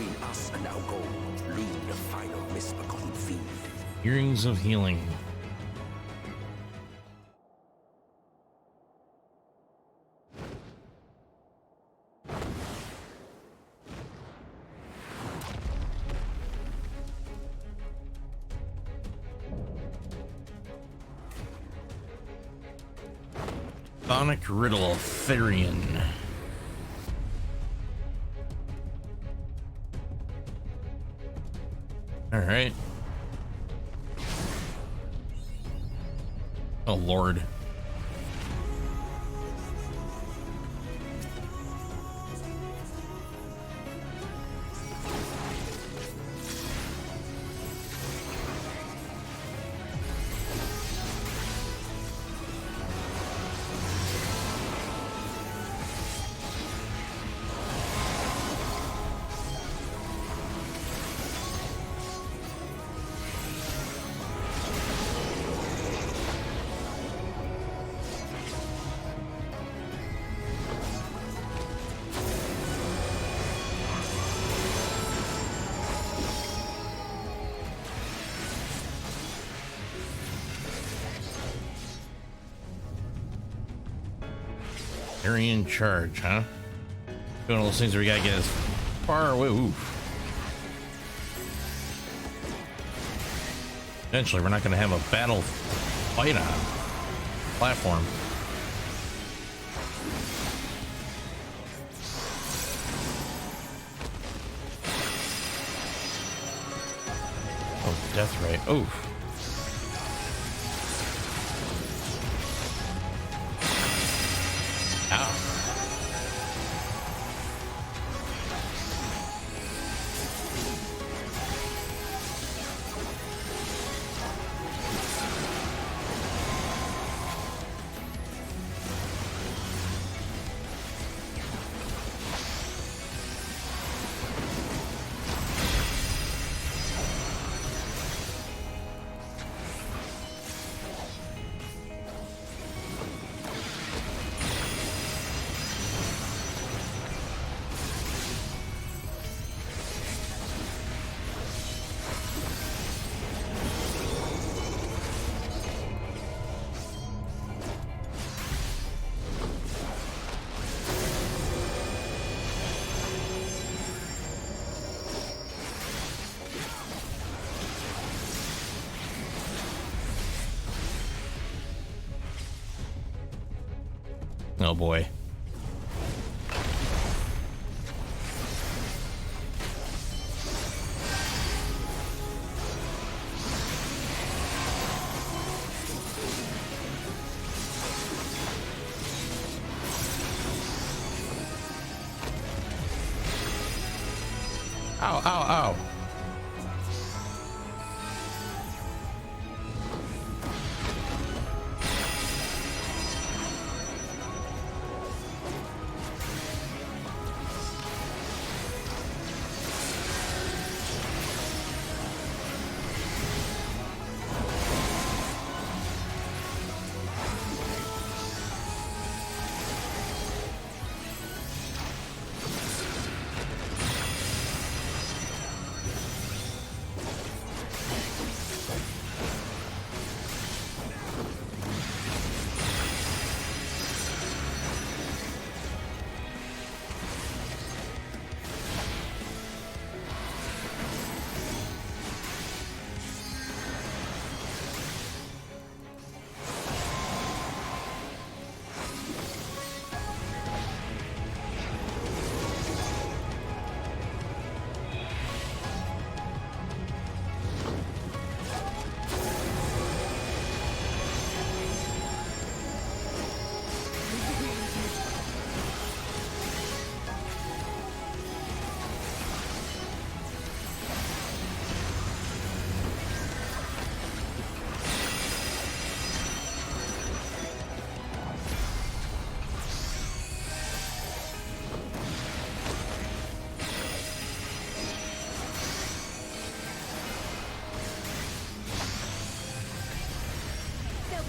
between us and our goal loomed a final misbegotten fiend. Earrings of healing. Sonic Riddle Therian. All right. Oh, Lord. Aryan charge, huh? Doing all those things where we gotta get as far away. Ooh. Eventually, we're not gonna have a battle fight on platform. Oh, death ray. Oh. Oh boy. Ow, ow, ow.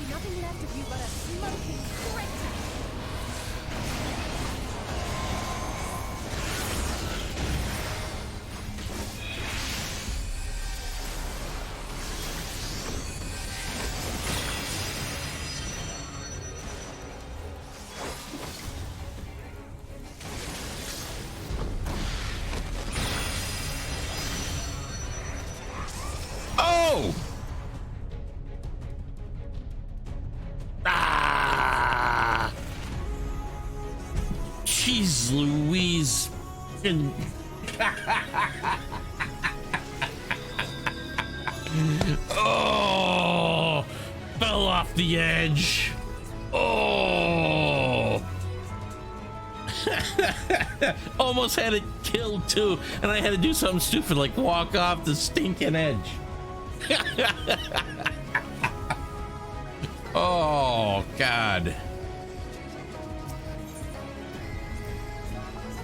Nothing left of you but a smoking crater. Jeez Louise. Oh, fell off the edge. Oh. Almost had it killed too, and I had to do something stupid like walk off the stinking edge. Oh God.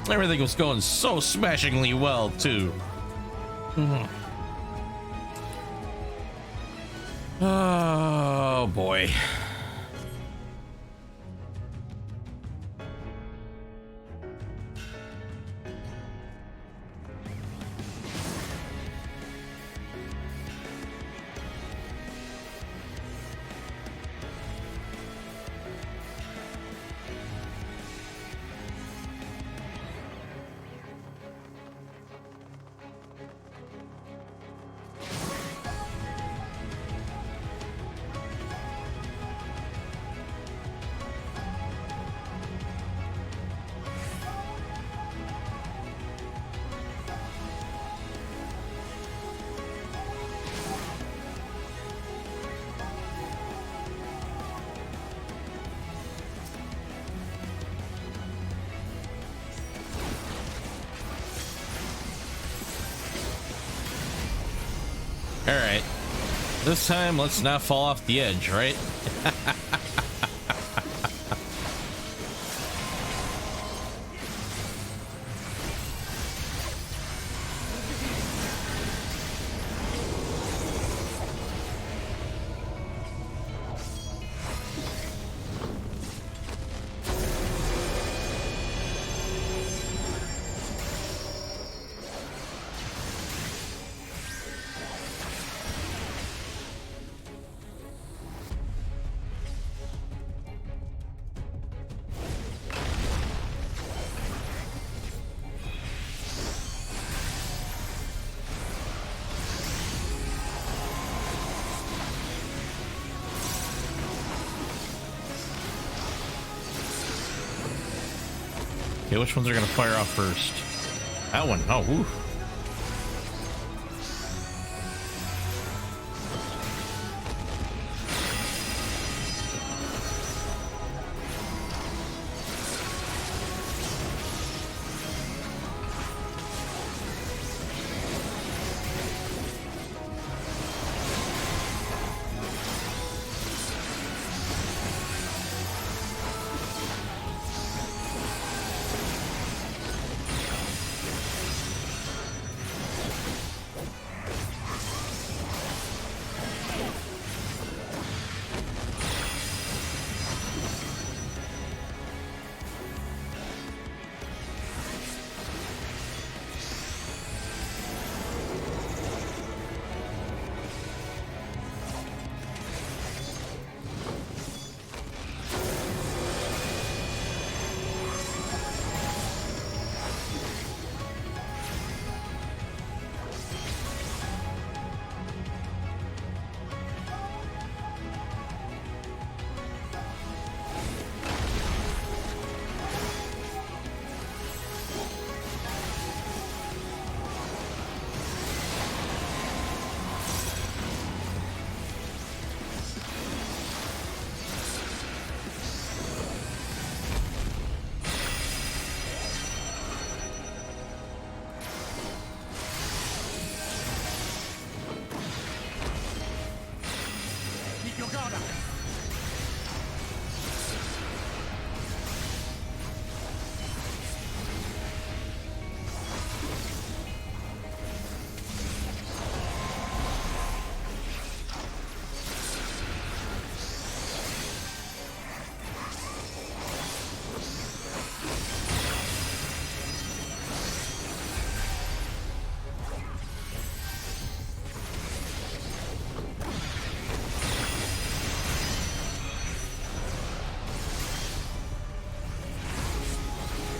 Everything was going so smashingly well too. Oh boy. All right, this time let's not fall off the edge, right? Okay, which ones are gonna fire off first? That one. Oh, woo.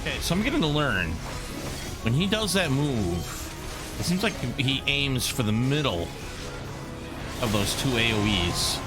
Okay, so I'm getting to learn. When he does that move, it seems like he aims for the middle of those two AoEs.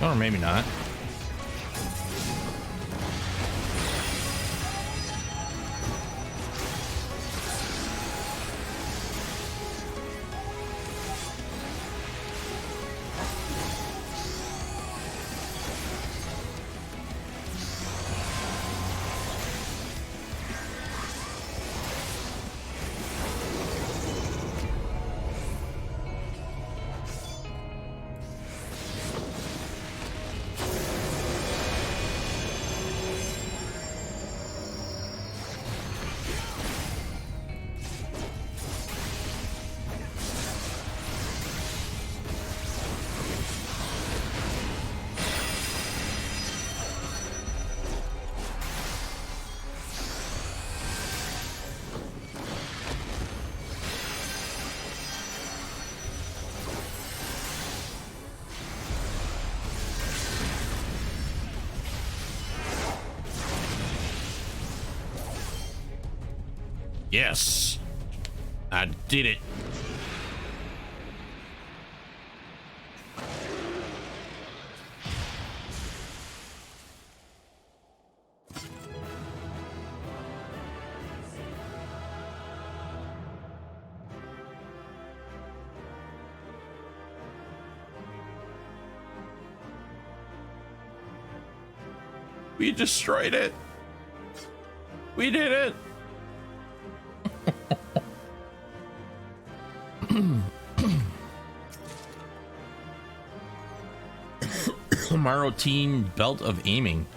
Or maybe not. Yes, I did it. We destroyed it. We did it. Maroteen Belt of Aiming.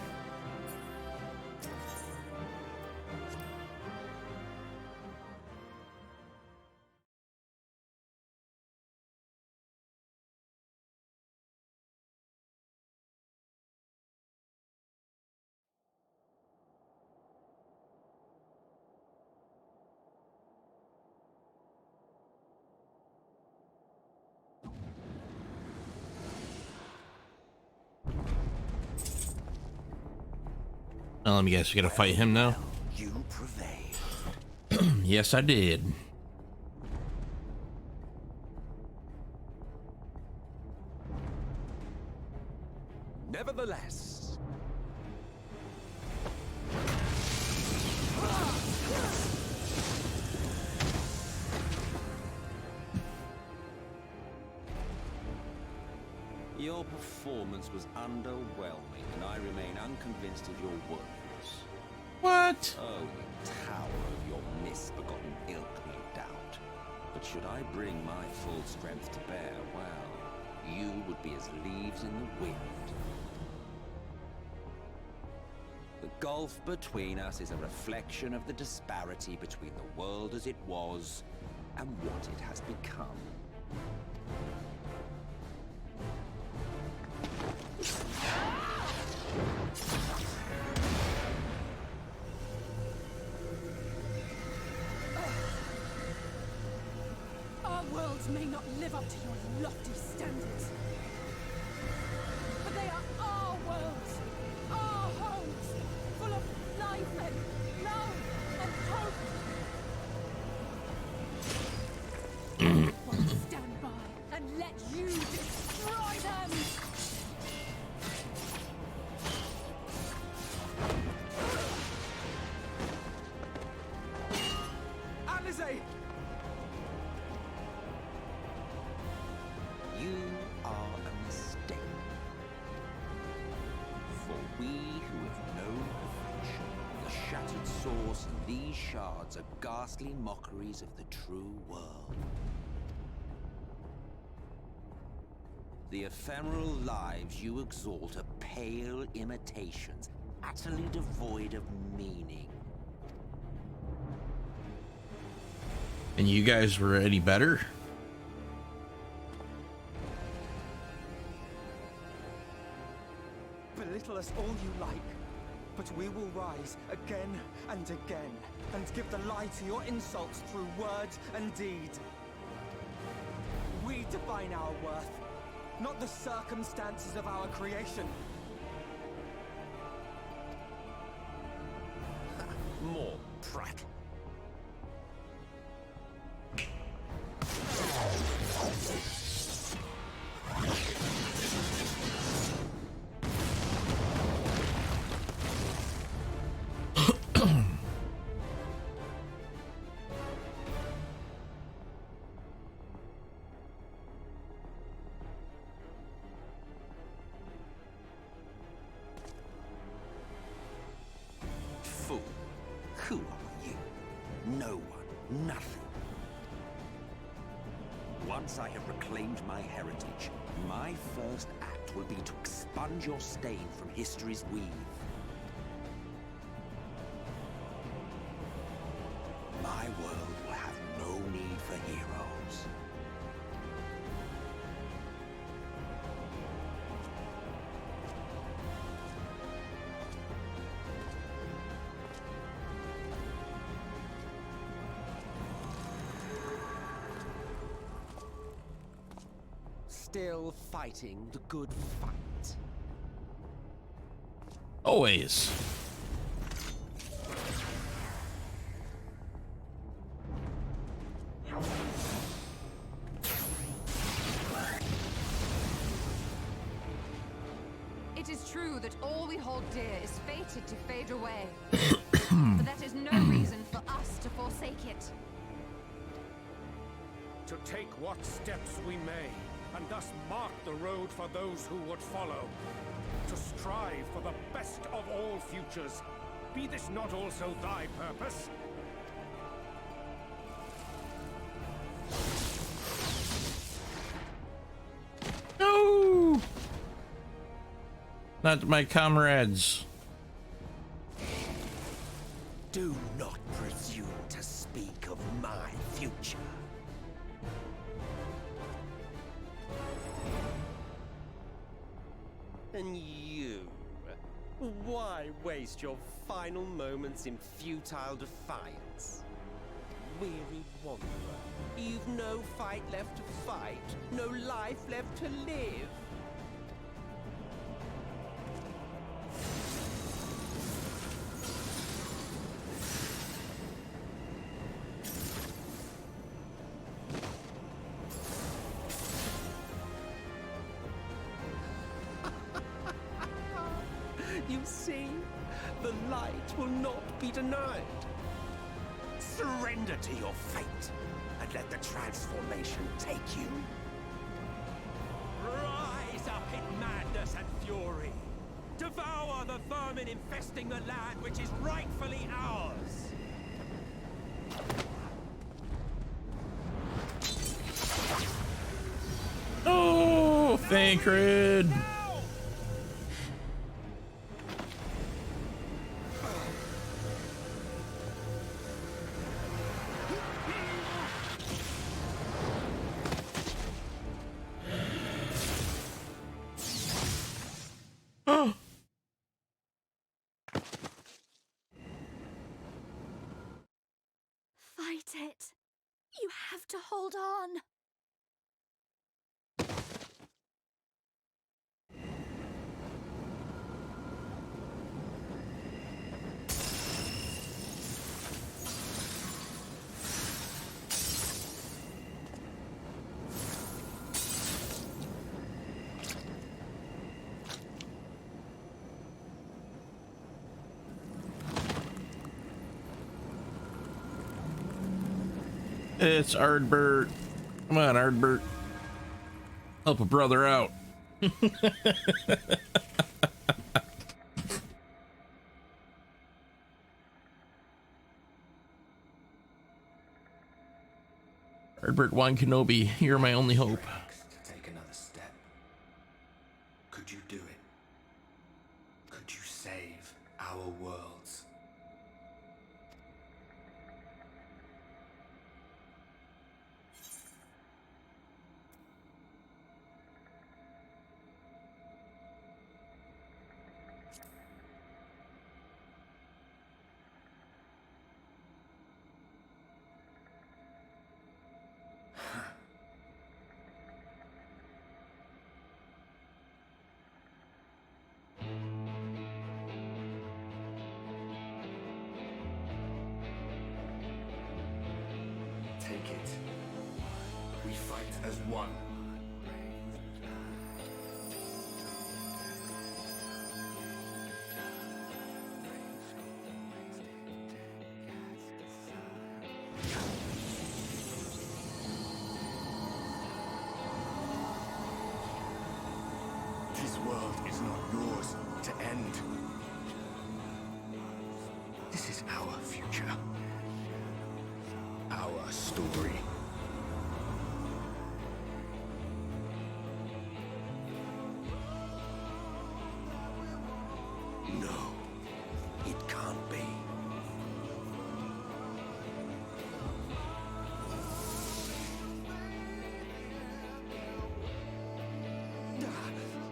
Let me guess, we gotta fight him now? You prevailed. Yes, I did. Nevertheless, your performance was underwhelming, and I remain unconvinced of your worth. What? Oh, you tower of your misbegotten ilk, no doubt. But should I bring my full strength to bear, well, you would be as leaves in the wind. The gulf between us is a reflection of the disparity between the world as it was and what it has become. Our worlds may not live up to your lofty standards, but they are our worlds, our homes, full of life and love and hope. Won't stand by and let you destroy them! Alizé! You are a mistake. For we who have known affliction, the shattered source and these shards are ghastly mockeries of the true world. The ephemeral lives you exalt are pale imitations, utterly devoid of meaning. And you guys were any better? Belittle us all you like, but we will rise again and again, and give the lie to your insults through word and deed. We define our worth, not the circumstances of our creation. More prattle. fool. Who are you? No one. Nothing. Once I have reclaimed my heritage, my first act will be to expunge your stain from history's weave. My world will have no need for heroes. Still fighting the good fight. Always. It is true that all we hold dear is fated to fade away. But that is no reason for us to forsake it. To take what steps we may, and thus mark the road for those who would follow. To strive for the best of all futures. Be this not also thy purpose? No! Not my comrades. Do not presume to speak of my future. And you? Why waste your final moments in futile defiance? Weary wanderer, you've no fight left to fight, no life left to live. You see, the light will not be denied. Surrender to your fate, and let the transformation take you. Rise up in madness and fury. Devour the vermin infesting the land which is rightfully ours. Oh, Thancred. Fight it. You have to hold on. It's Ardbert. Come on, Ardbert. Help a brother out. Ardbert Wan Kenobi, you're my only hope. To take another step. Could you do it? Could you save our worlds? Take it. We fight as one. This world is not yours to end. This is our future. Our story. No, it can't be.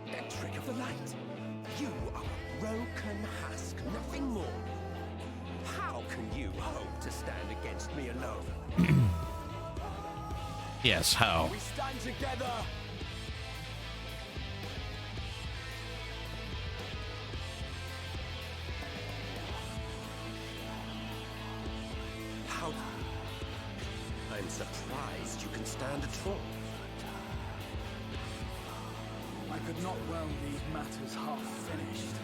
A trick of the light. You are a broken husk, nothing more. How can you hope to stand against me alone? Yes, how? We stand together. How? I'm surprised you can stand at all. I could not well leave matters half finished.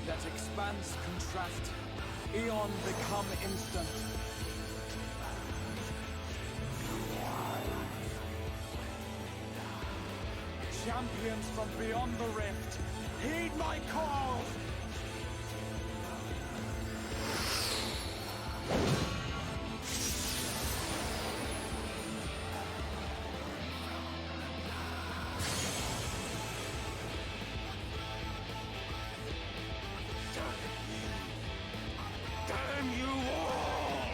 Let expanse contrast, eon become instant. Champions from beyond the rift, heed my call! Damn you all!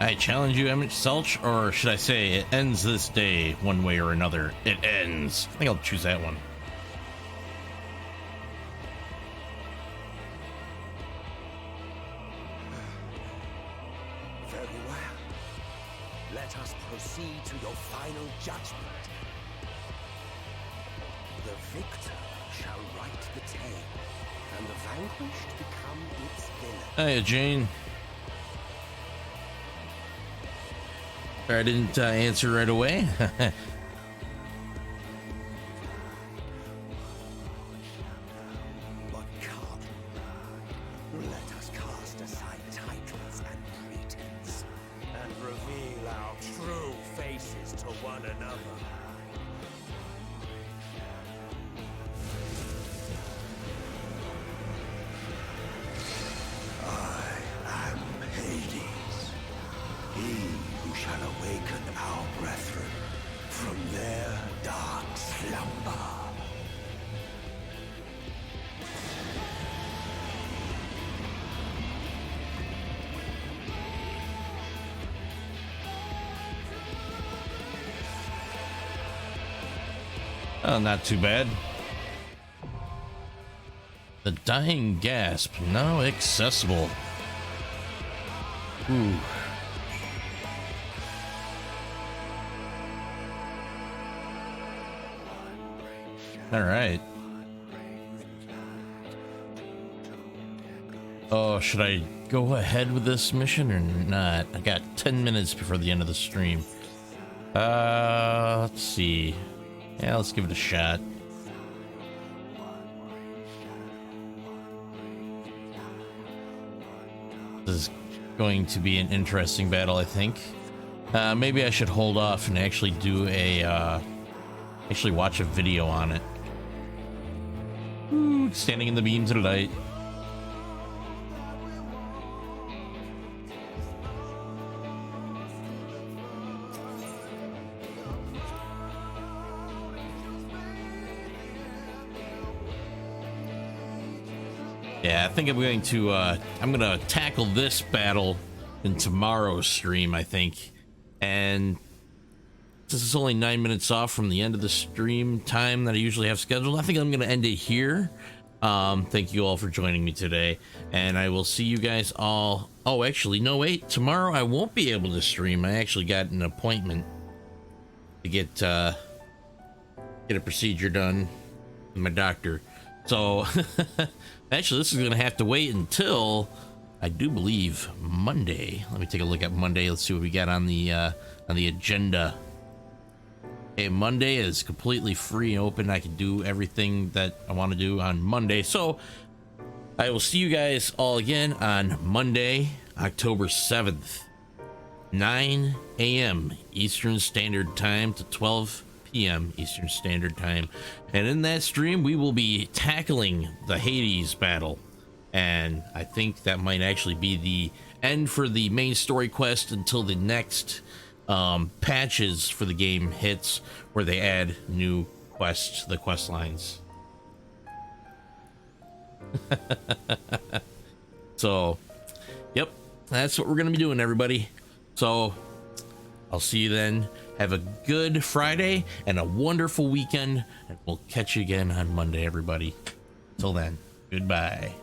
I challenge you, Emmett Selch, or should I say it ends this day one way or another? It ends. I think I'll choose that one. Very well. Let us proceed to your final judgment. The victor shall write the tale, and the vanquished become its villain. Hiya, Jane. Sorry I didn't answer right away. But come, let us cast aside titles and pretense, and reveal our true faces to one another. I am Hades, he who shall awaken our brethren from their dark slumber. Oh, not too bad. The Dying Gasp, now accessible. Ooh. All right. Oh, should I go ahead with this mission or not? I got 10 minutes before the end of the stream. Let's see. Yeah, let's give it a shot. This is going to be an interesting battle, I think. Maybe I should hold off and actually do a, actually watch a video on it. Ooh, standing in the beams of light. Yeah, I think I'm going to tackle this battle in tomorrow's stream, I think. And this is only 9 minutes off from the end of the stream time that I usually have scheduled. I think I'm going to end it here. Thank you all for joining me today, and I will see you guys all. Oh, actually, no, wait. Tomorrow I won't be able to stream. I actually got an appointment to get a procedure done with my doctor. So actually, this is going to have to wait until, I do believe, Monday. Let me take a look at Monday. Let's see what we got on the agenda. Okay, Monday is completely free and open. I can do everything that I want to do on Monday. So I will see you guys all again on Monday, October 7th. 9 a.m. Eastern Standard Time to 12 p.m. Eastern Standard Time. And in that stream, we will be tackling the Hades battle. And I think that might actually be the end for the main story quest until the next patches for the game hits, where they add new quests to the quest lines. So, yep, that's what we're going to be doing, everybody. So, I'll see you then. Have a good Friday and a wonderful weekend. And we'll catch you again on Monday, everybody. Till then, goodbye.